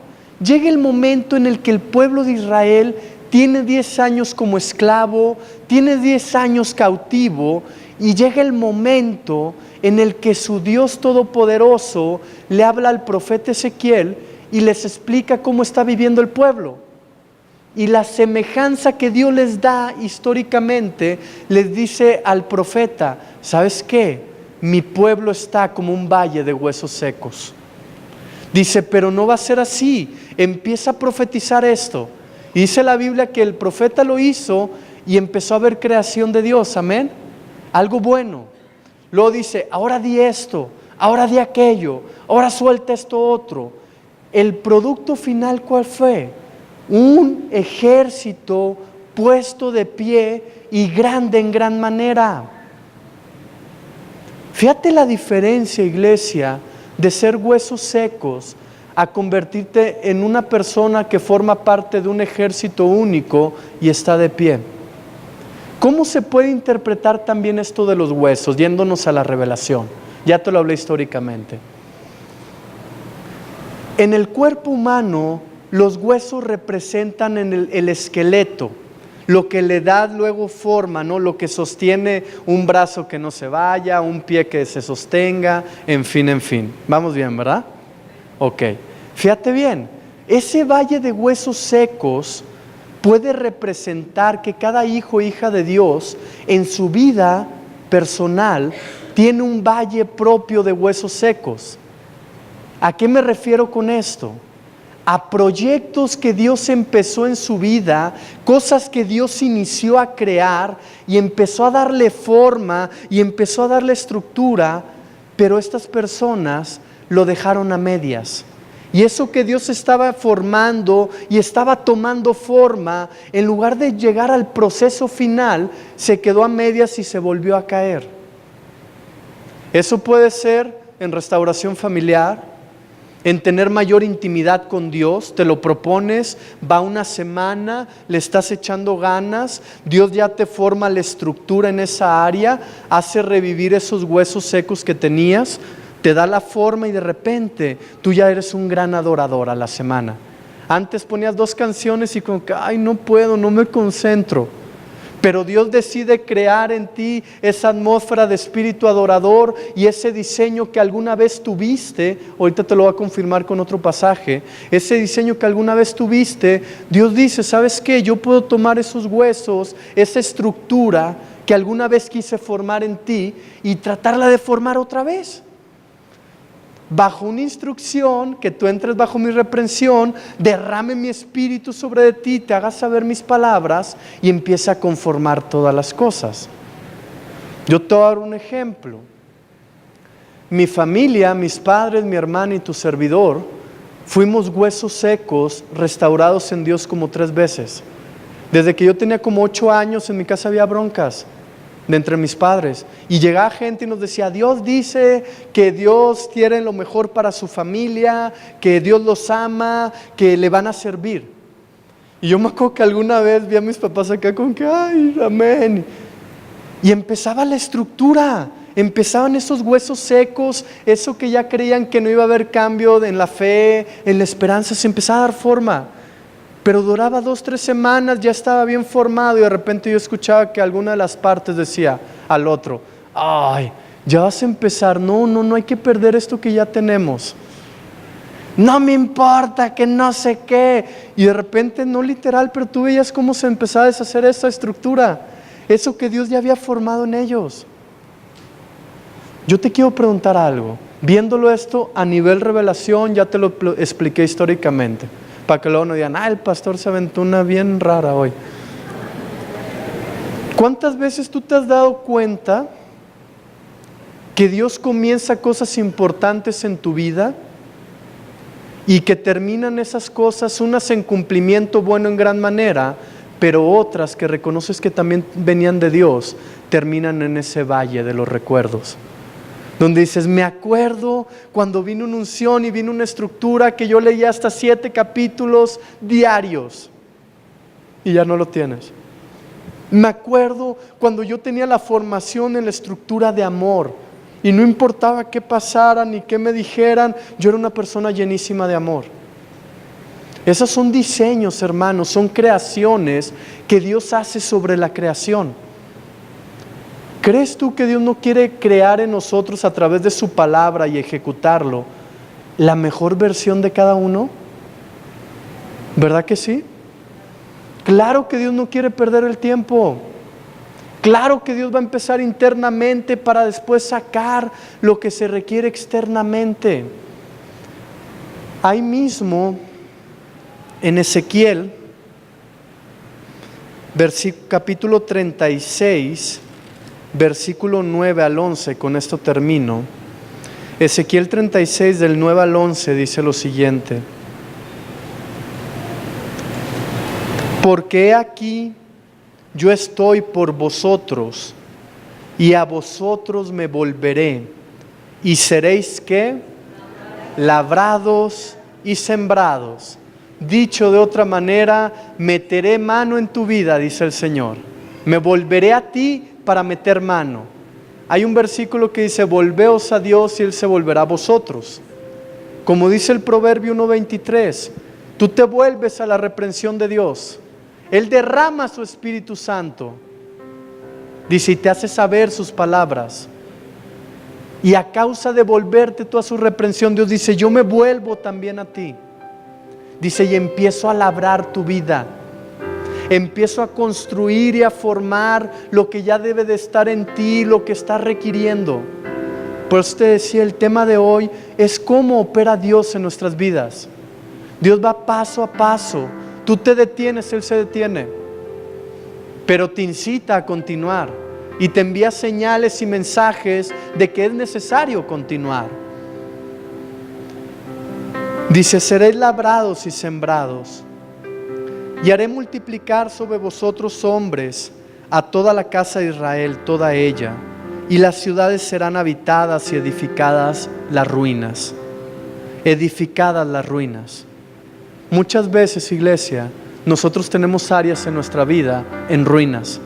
Llega el momento en el que el pueblo de Israel tiene 10 años como esclavo, tiene 10 años cautivo, y llega el momento en el que su Dios Todopoderoso le habla al profeta Ezequiel y les explica cómo está viviendo el pueblo. Y la semejanza que Dios les da históricamente, les dice al profeta: ¿sabes qué? Mi pueblo está como un valle de huesos secos. Dice: pero no va a ser así. Empieza a profetizar esto. Y dice la Biblia que el profeta lo hizo y empezó a ver creación de Dios, amén, algo bueno. Luego dice: ahora di esto, ahora di aquello, ahora suelta esto otro. El producto final, ¿cuál fue? Un ejército puesto de pie y grande en gran manera. Fíjate la diferencia, iglesia, de ser huesos secos a convertirte en una persona que forma parte de un ejército único y está de pie. ¿Cómo se puede interpretar también esto de los huesos? Yéndonos a la revelación. Ya te lo hablé históricamente. En el cuerpo humano, los huesos representan el esqueleto, lo que le da luego forma, ¿no? Lo que sostiene un brazo que no se vaya, un pie que se sostenga, en fin. Vamos bien, ¿verdad? Ok, fíjate bien, ese valle de huesos secos puede representar que cada hijo o hija de Dios en su vida personal tiene un valle propio de huesos secos. ¿A qué me refiero con esto? A proyectos que Dios empezó en su vida, cosas que Dios inició a crear y empezó a darle forma y empezó a darle estructura, pero estas personas lo dejaron a medias. Y eso que Dios estaba formando y estaba tomando forma, en lugar de llegar al proceso final, se quedó a medias y se volvió a caer. Eso puede ser en restauración familiar, en tener mayor intimidad con Dios. Te lo propones, va una semana, le estás echando ganas, Dios ya te forma la estructura en esa área, hace revivir esos huesos secos que tenías, te da la forma y de repente tú ya eres un gran adorador a la semana. Antes ponías 2 canciones y como que, no puedo, no me concentro. Pero Dios decide crear en ti esa atmósfera de espíritu adorador y ese diseño que alguna vez tuviste. Ahorita te lo voy a confirmar con otro pasaje. Ese diseño que alguna vez tuviste, Dios dice, ¿sabes qué? Yo puedo tomar esos huesos, esa estructura que alguna vez quise formar en ti y tratarla de formar otra vez. Bajo una instrucción, que tú entres bajo mi reprensión, derrame mi espíritu sobre de ti, te haga saber mis palabras y empiece a conformar todas las cosas. Yo te voy a dar un ejemplo. Mi familia, mis padres, mi hermana y tu servidor, fuimos huesos secos, restaurados en Dios como 3 veces. Desde que yo tenía como 8 años, en mi casa había broncas de entre mis padres, y llegaba gente y nos decía, Dios dice que Dios quiere lo mejor para su familia, que Dios los ama, que le van a servir. Y yo me acuerdo que alguna vez vi a mis papás acá con que, ay, amén, y empezaba la estructura, empezaban esos huesos secos, eso que ya creían que no iba a haber cambio en la fe, en la esperanza, se empezaba a dar forma. Pero duraba 2-3 semanas, ya estaba bien formado y de repente yo escuchaba que alguna de las partes decía al otro, ay, ya vas a empezar, no hay que perder esto que ya tenemos. No me importa, que no sé qué. Y de repente, no literal, pero tú veías cómo se empezaba a deshacer esa estructura, eso que Dios ya había formado en ellos. Yo te quiero preguntar algo, viéndolo esto a nivel revelación, ya te lo expliqué históricamente, para que luego no digan, el pastor se aventó una bien rara hoy. ¿Cuántas veces tú te has dado cuenta que Dios comienza cosas importantes en tu vida y que terminan esas cosas, unas en cumplimiento bueno en gran manera, pero otras que reconoces que también venían de Dios, terminan en ese valle de los recuerdos? Donde dices, me acuerdo cuando vino una unción y vino una estructura que yo leía hasta 7 capítulos diarios y ya no lo tienes. Me acuerdo cuando yo tenía la formación en la estructura de amor y no importaba qué pasara ni qué me dijeran, yo era una persona llenísima de amor. Esos son diseños, hermanos, son creaciones que Dios hace sobre la creación. ¿Crees tú que Dios no quiere crear en nosotros a través de su palabra y ejecutarlo la mejor versión de cada uno? ¿Verdad que sí? Claro que Dios no quiere perder el tiempo. Claro que Dios va a empezar internamente para después sacar lo que se requiere externamente. Ahí mismo, en Ezequiel, capítulo 36, versículo 9 al 11, con esto termino. Ezequiel 36 del 9 al 11 dice lo siguiente: porque he aquí yo estoy por vosotros y a vosotros me volveré y seréis ¿qué? Labrados y sembrados. Dicho de otra manera, meteré mano en tu vida, dice el Señor. Me volveré a ti para meter mano. Hay un versículo que dice, volveos a Dios y Él se volverá a vosotros. Como dice el Proverbio 1:23, tú te vuelves a la reprensión de Dios. Él derrama su Espíritu Santo. Dice, y te hace saber sus palabras. Y a causa de volverte tú a su reprensión, Dios dice, yo me vuelvo también a ti. Dice, y empiezo a labrar tu vida. Empiezo a construir y a formar lo que ya debe de estar en ti, lo que está requiriendo. Por eso te decía, el tema de hoy es cómo opera Dios en nuestras vidas. Dios va paso a paso. Tú te detienes, Él se detiene. Pero te incita a continuar y te envía señales y mensajes de que es necesario continuar. Dice, seréis labrados y sembrados. Y haré multiplicar sobre vosotros hombres a toda la casa de Israel, toda ella, y las ciudades serán habitadas y edificadas las ruinas. Edificadas las ruinas. Muchas veces, iglesia, nosotros tenemos áreas en nuestra vida en ruinas.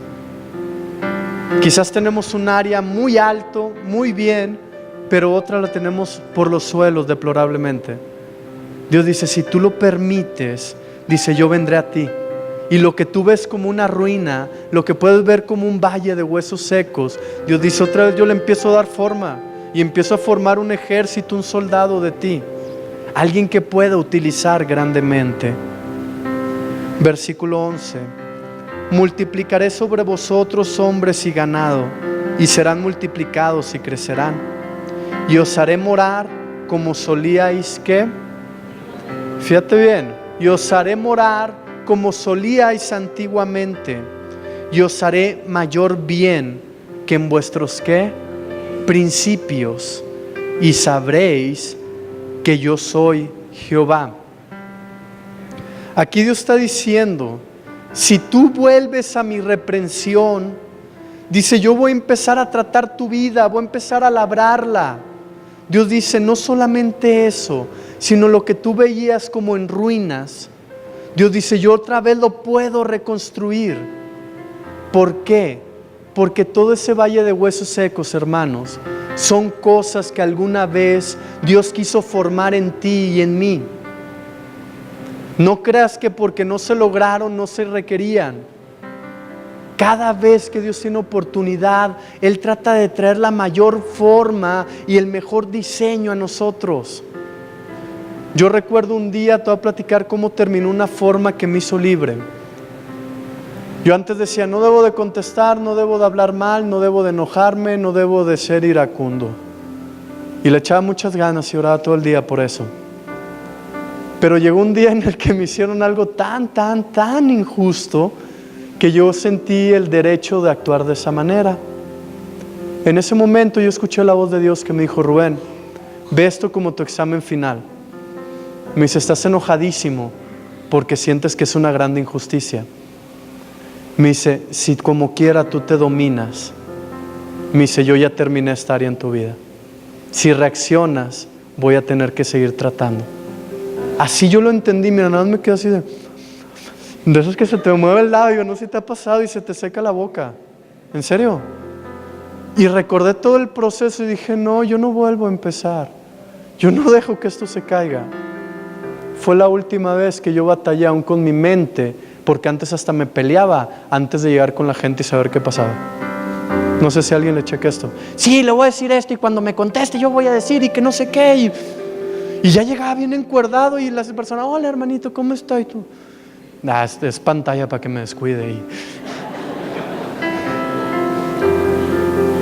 Quizás tenemos un área muy alto, muy bien, pero otra la tenemos por los suelos deplorablemente. Dios dice, si tú lo permites, dice, yo vendré a ti Y lo que tú ves como una ruina, lo que puedes ver como un valle de huesos secos, Dios dice otra vez, yo le empiezo a dar forma y empiezo a formar un ejército, un soldado de ti, alguien que pueda utilizar grandemente. Versículo 11: multiplicaré sobre vosotros hombres y ganado, y serán multiplicados y crecerán, y os haré morar como solíais, ¿qué? Fíjate bien, y os haré morar como solíais antiguamente, y os haré mayor bien que en vuestros, ¿qué? Principios, y sabréis que yo soy Jehová. Aquí Dios está diciendo, si tú vuelves a mi reprensión, dice, yo voy a empezar a tratar tu vida, voy a empezar a labrarla. Dios dice, no solamente eso, sino lo que tú veías como en ruinas, Dios dice, yo otra vez lo puedo reconstruir. ¿Por qué? Porque todo ese valle de huesos secos, hermanos, son cosas que alguna vez Dios quiso formar en ti y en mí. No creas que porque no se lograron, no se requerían. Cada vez que Dios tiene oportunidad, Él trata de traer la mayor forma y el mejor diseño a nosotros. Yo recuerdo un día, te voy a platicar cómo terminó una forma que me hizo libre. Yo antes decía, no debo de contestar, no debo de hablar mal, no debo de enojarme, no debo de ser iracundo. Y le echaba muchas ganas y oraba todo el día por eso. Pero llegó un día en el que me hicieron algo tan injusto que yo sentí el derecho de actuar de esa manera. En ese momento yo escuché la voz de Dios que me dijo, Rubén, ve esto como tu examen final. Me dice, estás enojadísimo porque sientes que es una grande injusticia. Me dice, si como quiera tú te dominas, me dice, yo ya terminé esta área en tu vida. Si reaccionas, voy a tener que seguir tratando. Así yo lo entendí, mira, nada más me quedo así de esos que se te mueve el labio, no sé si te ha pasado y se te seca la boca. ¿En serio? Y recordé todo el proceso y dije, no, yo no vuelvo a empezar. Yo no dejo que esto se caiga. Fue la última vez que yo batallé aún con mi mente, porque antes hasta me peleaba antes de llegar con la gente y saber qué pasaba. No sé si a alguien le cheque esto. Sí, le voy a decir esto y cuando me conteste yo voy a decir y que no sé qué. Y ya llegaba bien encuerdado y las personas, hola hermanito, ¿cómo está? Y tú, es pantalla para que me descuide.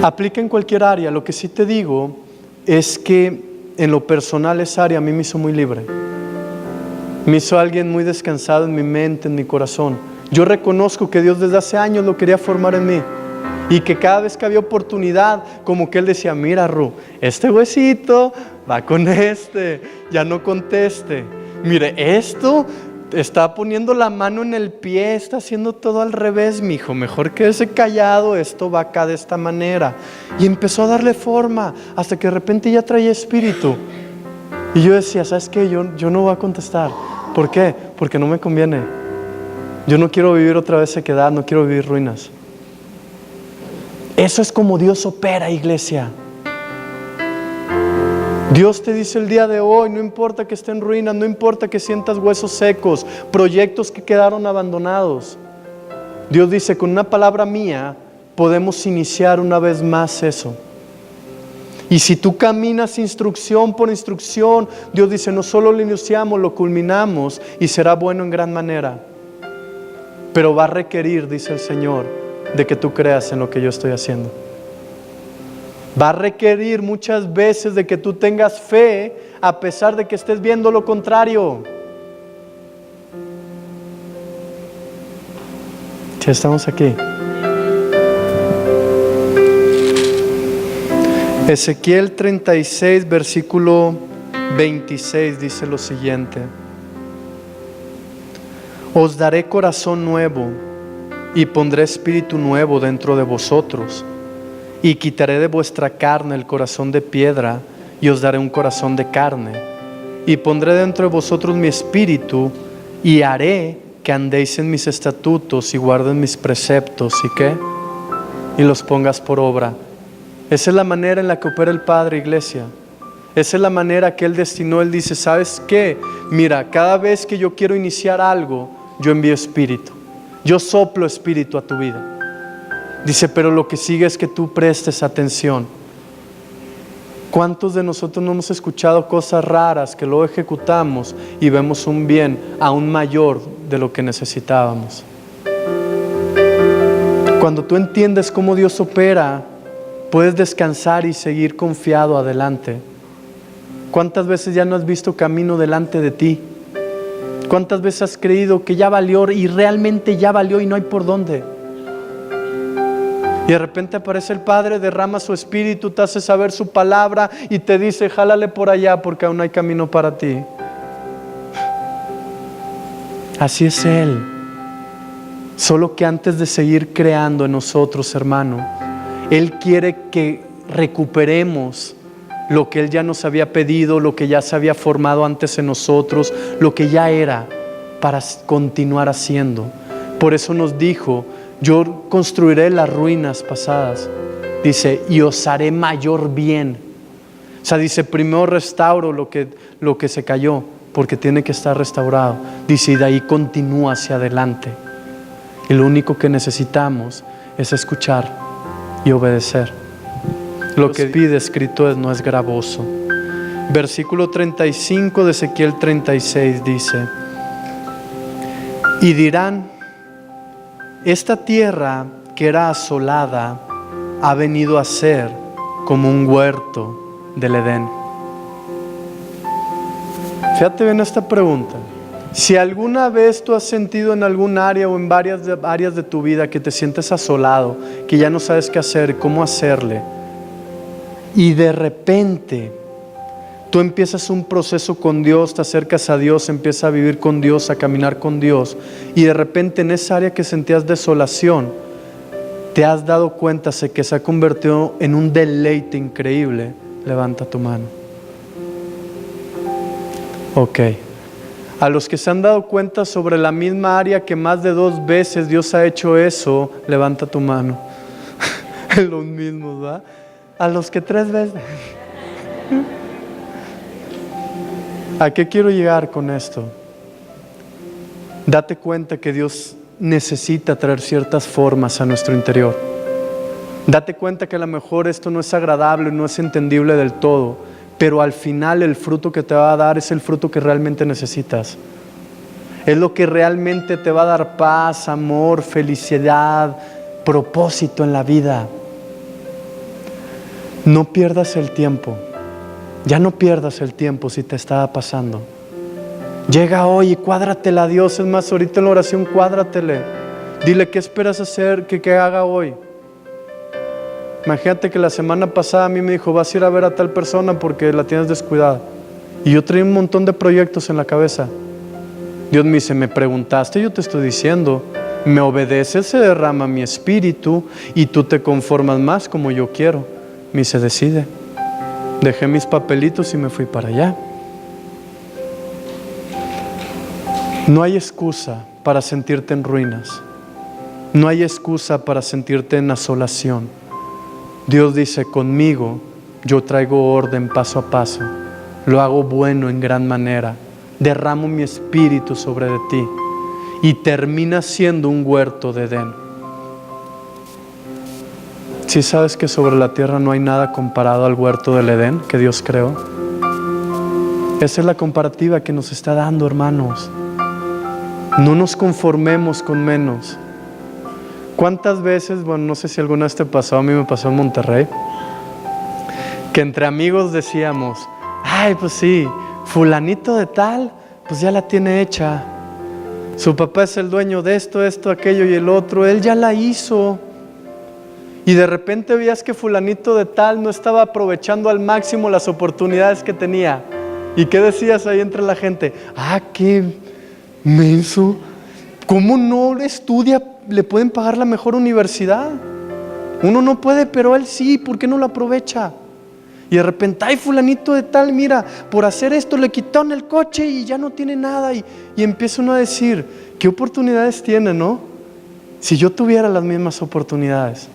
Aplica en cualquier área. Lo que sí te digo es que en lo personal esa área a mí me hizo muy libre. Me hizo alguien muy descansado en mi mente, en mi corazón. Yo reconozco que Dios desde hace años lo quería formar en mí. Y que cada vez que había oportunidad, como que Él decía, mira Ru, este huesito va con este, ya no conteste. Mire, esto está poniendo la mano en el pie, está haciendo todo al revés, mijo. Mejor quédese callado, esto va acá de esta manera. Y empezó a darle forma, hasta que de repente ya traía espíritu. Y yo decía, ¿sabes qué? Yo no voy a contestar. ¿Por qué? Porque no me conviene. Yo no quiero vivir otra vez sequedad, no quiero vivir ruinas. Eso es como Dios opera, iglesia. Dios te dice el día de hoy, no importa que esté en ruinas, no importa que sientas huesos secos, proyectos que quedaron abandonados. Dios dice, con una palabra mía podemos iniciar una vez más eso. Y si tú caminas instrucción por instrucción, Dios dice, no solo lo iniciamos, lo culminamos y será bueno en gran manera. Pero va a requerir, dice el Señor, de que tú creas en lo que yo estoy haciendo. Va a requerir muchas veces de que tú tengas fe a pesar de que estés viendo lo contrario. Ya estamos aquí. Ezequiel 36, versículo 26 dice lo siguiente: os daré corazón nuevo y pondré espíritu nuevo dentro de vosotros, y quitaré de vuestra carne el corazón de piedra y os daré un corazón de carne, y pondré dentro de vosotros mi espíritu y haré que andéis en mis estatutos y guarden mis preceptos y ¿qué? Y los pongas por obra. Esa es la manera en la que opera el Padre, iglesia. Esa es la manera que Él destinó. Él dice, ¿sabes qué? Mira, cada vez que yo quiero iniciar algo, yo envío espíritu. Yo soplo espíritu a tu vida. Dice, pero lo que sigue es que tú prestes atención. ¿Cuántos de nosotros no hemos escuchado cosas raras que luego ejecutamos y vemos un bien aún mayor de lo que necesitábamos? Cuando tú entiendes cómo Dios opera, puedes descansar y seguir confiado adelante. ¿Cuántas veces ya no has visto camino delante de ti? ¿Cuántas veces has creído que ya valió y realmente ya valió y no hay por dónde? Y de repente aparece el Padre, derrama su espíritu, te hace saber su palabra y te dice, jálale por allá porque aún hay camino para ti. Así es Él. Solo que antes de seguir creando en nosotros, hermano, Él quiere que recuperemos lo que Él ya nos había pedido, lo que ya se había formado antes en nosotros, lo que ya era, para continuar haciendo. Por eso nos dijo, yo construiré las ruinas pasadas, dice, y os haré mayor bien. O sea, dice, primero restauro lo que se cayó, porque tiene que estar restaurado. Dice, y de ahí continúa hacia adelante. Y lo único que necesitamos es escuchar y obedecer. Lo que pide escrito no es gravoso. Versículo 35 de Ezequiel 36 dice, y dirán, esta tierra que era asolada ha venido a ser como un huerto del Edén. Fíjate bien esta pregunta. Si alguna vez tú has sentido en algún área o en varias áreas de tu vida que te sientes asolado, que ya no sabes qué hacer, cómo hacerle, y de repente tú empiezas un proceso con Dios, te acercas a Dios, empiezas a vivir con Dios, a caminar con Dios, y de repente en esa área que sentías desolación, te has dado cuenta que se ha convertido en un deleite increíble, levanta tu mano. Ok. A los que se han dado cuenta sobre la misma área que más de 2 veces Dios ha hecho eso, levanta tu mano. Los mismos, ¿verdad? A los que 3 veces. ¿A qué quiero llegar con esto? Date cuenta que Dios necesita traer ciertas formas a nuestro interior. Date cuenta que a lo mejor esto no es agradable, no es entendible del todo, pero al final el fruto que te va a dar es el fruto que realmente necesitas. Es lo que realmente te va a dar paz, amor, felicidad, propósito en la vida. No pierdas el tiempo. Ya no pierdas el tiempo si te estaba pasando. Llega hoy y cuádratela a Dios. Es más, ahorita en la oración cuádratele. Dile, ¿qué esperas hacer que haga hoy? Imagínate que la semana pasada a mí me dijo, vas a ir a ver a tal persona porque la tienes descuidada. Y yo traía un montón de proyectos en la cabeza. Dios me dice, me preguntaste, yo te estoy diciendo, me obedeces, se derrama mi espíritu y tú te conformas más como yo quiero. Me dice, decide. Dejé mis papelitos y me fui para allá. No hay excusa para sentirte en ruinas. No hay excusa para sentirte en asolación. Dios dice, conmigo yo traigo orden paso a paso. Lo hago bueno en gran manera. Derramo mi espíritu sobre de ti. Y termina siendo un huerto de Edén. Si sabes que sobre la tierra no hay nada comparado al huerto del Edén que Dios creó. Esa es la comparativa que nos está dando, hermanos. No nos conformemos con menos. ¿Cuántas veces, bueno, no sé si alguna vez te pasó, a mí me pasó en Monterrey, que entre amigos decíamos, ay, pues sí, fulanito de tal, pues ya la tiene hecha. Su papá es el dueño de esto, aquello y el otro, él ya la hizo. Y de repente veías que fulanito de tal no estaba aprovechando al máximo las oportunidades que tenía. ¿Y qué decías ahí entre la gente? Ah, qué menso. ¿Cómo no estudia? Le pueden pagar la mejor universidad. Uno no puede, pero él sí. ¿Por qué no lo aprovecha? Y de repente, ay, fulanito de tal, mira, por hacer esto le quitaron el coche y ya no tiene nada. Y empieza uno a decir, ¿qué oportunidades tiene, no? Si yo tuviera las mismas oportunidades.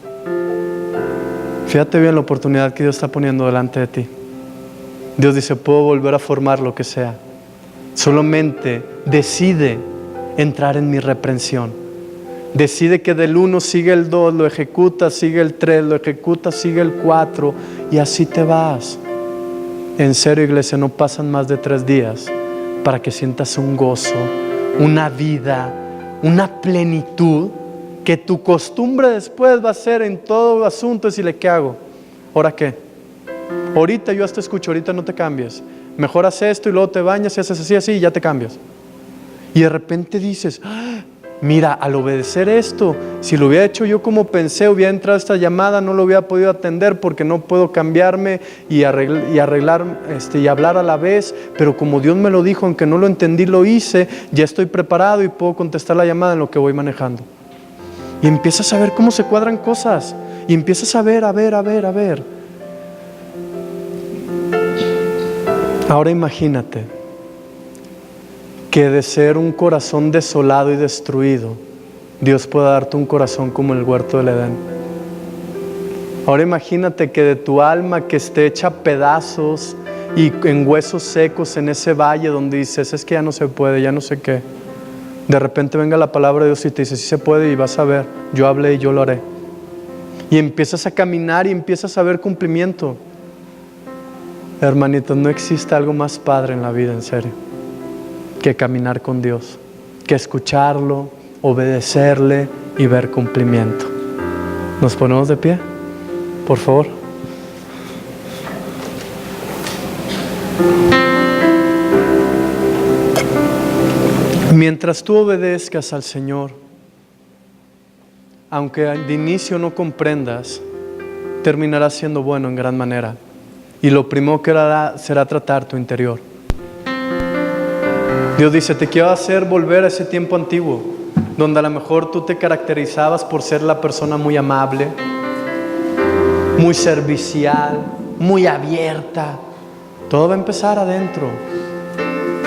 Fíjate bien la oportunidad que Dios está poniendo delante de ti. Dios dice, puedo volver a formar lo que sea. Solamente decide entrar en mi reprensión. Decide que del 1 sigue el 2, lo ejecutas, sigue el 3, lo ejecutas, sigue el 4 y así te vas. En serio, iglesia, no pasan más de 3 días para que sientas un gozo, una vida, una plenitud que tu costumbre después va a ser en todo asunto decirle, ¿qué hago? ¿Ahora qué? Ahorita yo hasta escucho, ahorita no te cambies. Mejor haz esto y luego te bañas y haces así y ya te cambias. Y de repente dices, mira, al obedecer esto, si lo hubiera hecho yo como pensé, hubiera entrado esta llamada, no lo hubiera podido atender porque no puedo cambiarme y arreglar y hablar a la vez, pero como Dios me lo dijo, aunque no lo entendí, lo hice, ya estoy preparado y puedo contestar la llamada en lo que voy manejando. Y empiezas a ver cómo se cuadran cosas, y empiezas a ver. Ahora imagínate que de ser un corazón desolado y destruido, Dios pueda darte un corazón como el huerto del Edén. Ahora imagínate que de tu alma que esté hecha pedazos y en huesos secos en ese valle donde dices, es que ya no se puede, ya no sé qué. De repente venga la palabra de Dios y te dice, sí se puede y vas a ver, yo hablé y yo lo haré. Y empiezas a caminar y empiezas a ver cumplimiento. Hermanitos, no existe algo más padre en la vida, en serio, que caminar con Dios, que escucharlo, obedecerle y ver cumplimiento. ¿Nos ponemos de pie? Por favor. Mientras tú obedezcas al Señor, aunque de inicio no comprendas, terminarás siendo bueno en gran manera. Y lo primero que hará será tratar tu interior. Dios dice, te quiero hacer volver a ese tiempo antiguo, donde a lo mejor tú te caracterizabas por ser la persona muy amable, muy servicial, muy abierta. Todo va a empezar adentro.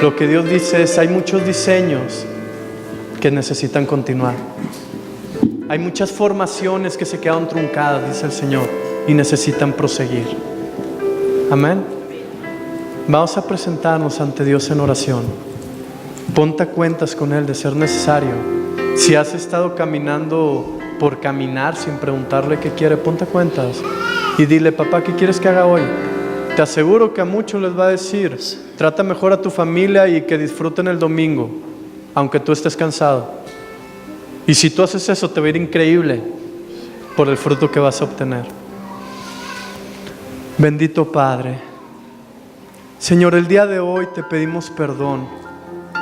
Lo que Dios dice es, hay muchos diseños que necesitan continuar. Hay muchas formaciones que se quedan truncadas, dice el Señor, y necesitan proseguir. Amén. Vamos a presentarnos ante Dios en oración. Ponte a cuentas con Él de ser necesario. Si has estado caminando por caminar sin preguntarle qué quiere, ponte a cuentas y dile, papá, ¿qué quieres que haga hoy? Te aseguro que a muchos les va a decir, trata mejor a tu familia y que disfruten el domingo, aunque tú estés cansado. Y si tú haces eso, te va a ir increíble por el fruto que vas a obtener. Bendito Padre, Señor, el día de hoy te pedimos perdón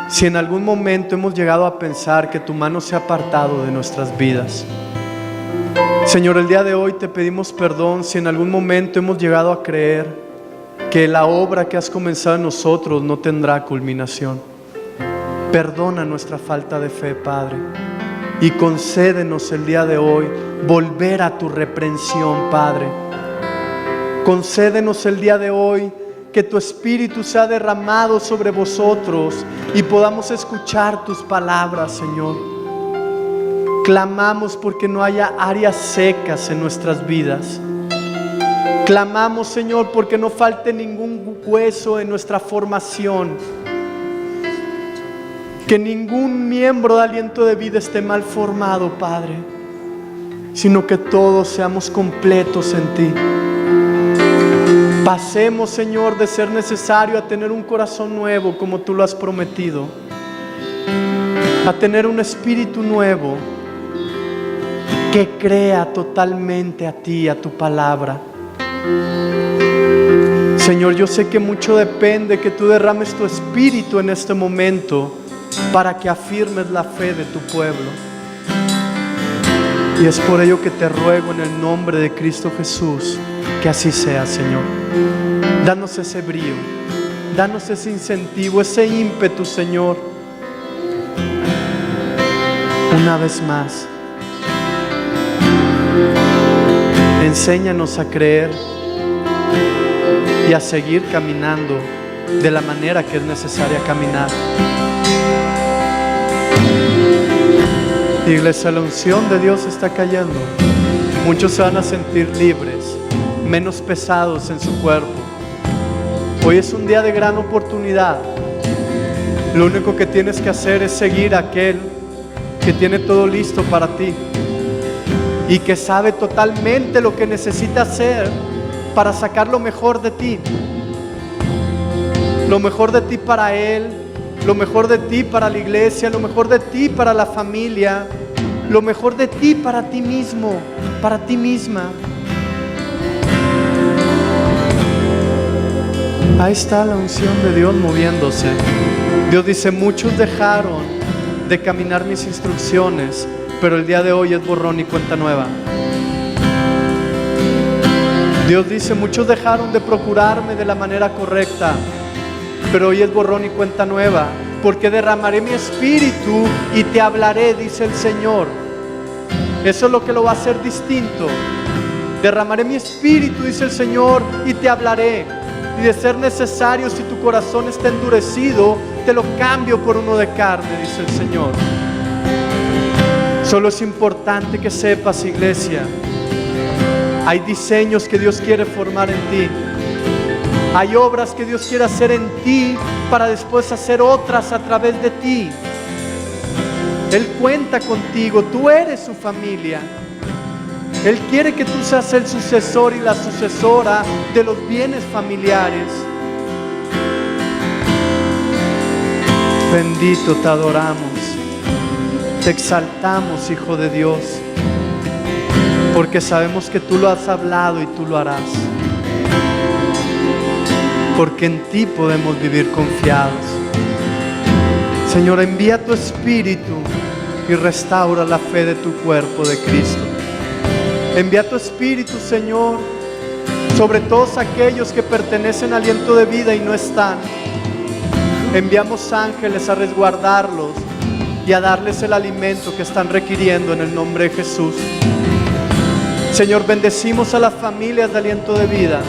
si en algún momento hemos llegado a pensar que tu mano se ha apartado de nuestras vidas. Señor, el día de hoy te pedimos perdón si en algún momento hemos llegado a creer que la obra que has comenzado en nosotros no tendrá culminación. Perdona nuestra falta de fe, Padre, y concédenos el día de hoy volver a tu reprensión, Padre. Concédenos el día de hoy que tu Espíritu sea derramado sobre vosotros y podamos escuchar tus palabras, Señor. Clamamos porque no haya áreas secas en nuestras vidas. Clamamos, Señor, porque no falte ningún hueso en nuestra formación. Que ningún miembro de aliento de vida esté mal formado, Padre, sino que todos seamos completos en ti. Pasemos, Señor, de ser necesario a tener un corazón nuevo como tú lo has prometido, a tener un espíritu nuevo que crea totalmente a ti, a tu palabra. Señor, yo sé que mucho depende que tú derrames tu espíritu en este momento para que afirmes la fe de tu pueblo. Y es por ello que te ruego en el nombre de Cristo Jesús que así sea, Señor. Danos ese brío, danos ese incentivo, ese ímpetu, Señor. Una vez más, enséñanos a creer y a seguir caminando de la manera que es necesaria caminar. Iglesia, la unción de Dios está cayendo. Muchos se van a sentir libres, menos pesados en su cuerpo. Hoy es un día de gran oportunidad. Lo único que tienes que hacer es seguir a aquel que tiene todo listo para ti y que sabe totalmente lo que necesita hacer para sacar lo mejor de ti. Lo mejor de ti para Él, lo mejor de ti para la iglesia, lo mejor de ti para la familia, lo mejor de ti para ti mismo, para ti misma. Ahí está la unción de Dios moviéndose. Dios dice, muchos dejaron de caminar mis instrucciones, pero el día de hoy es borrón y cuenta nueva. Dios dice, muchos dejaron de procurarme de la manera correcta, pero hoy es borrón y cuenta nueva, porque derramaré mi espíritu y te hablaré, dice el Señor. Eso es lo que lo va a hacer distinto. Derramaré mi espíritu, dice el Señor, y te hablaré. Y de ser necesario, si tu corazón está endurecido, te lo cambio por uno de carne, dice el Señor. Solo es importante que sepas, iglesia, hay diseños que Dios quiere formar en ti. Hay obras que Dios quiere hacer en ti para después hacer otras a través de ti. Él cuenta contigo, tú eres su familia. Él quiere que tú seas el sucesor y la sucesora de los bienes familiares. Bendito, te adoramos, te exaltamos, Hijo de Dios, porque sabemos que tú lo has hablado y tú lo harás. Porque en ti podemos vivir confiados. Señor, envía tu Espíritu y restaura la fe de tu cuerpo de Cristo. Envía tu Espíritu, Señor, sobre todos aquellos que pertenecen al aliento de vida y no están. Enviamos ángeles a resguardarlos y a darles el alimento que están requiriendo en el nombre de Jesús. Señor, bendecimos a las familias de aliento de vida.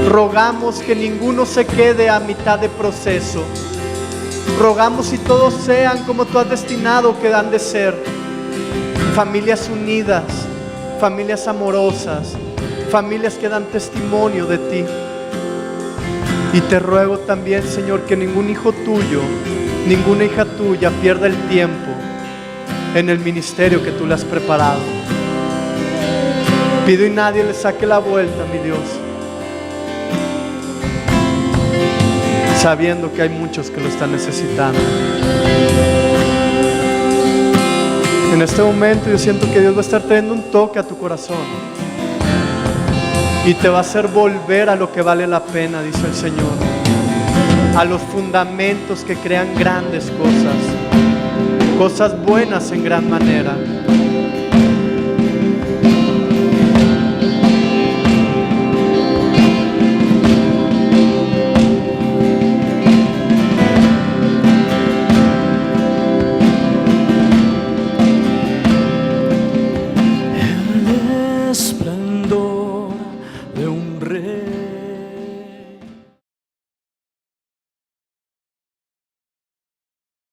Rogamos que ninguno se quede a mitad de proceso. Rogamos y todos sean como tú has destinado que han de ser. Familias unidas, familias amorosas, familias que dan testimonio de ti. Y te ruego también, Señor, que ningún hijo tuyo, ninguna hija tuya pierda el tiempo en el ministerio que tú le has preparado. Pido y nadie le saque la vuelta, mi Dios, sabiendo que hay muchos que lo están necesitando. En este momento yo siento que Dios va a estar trayendo un toque a tu corazón y te va a hacer volver a lo que vale la pena, dice el Señor, a los fundamentos que crean grandes cosas, cosas buenas en gran manera.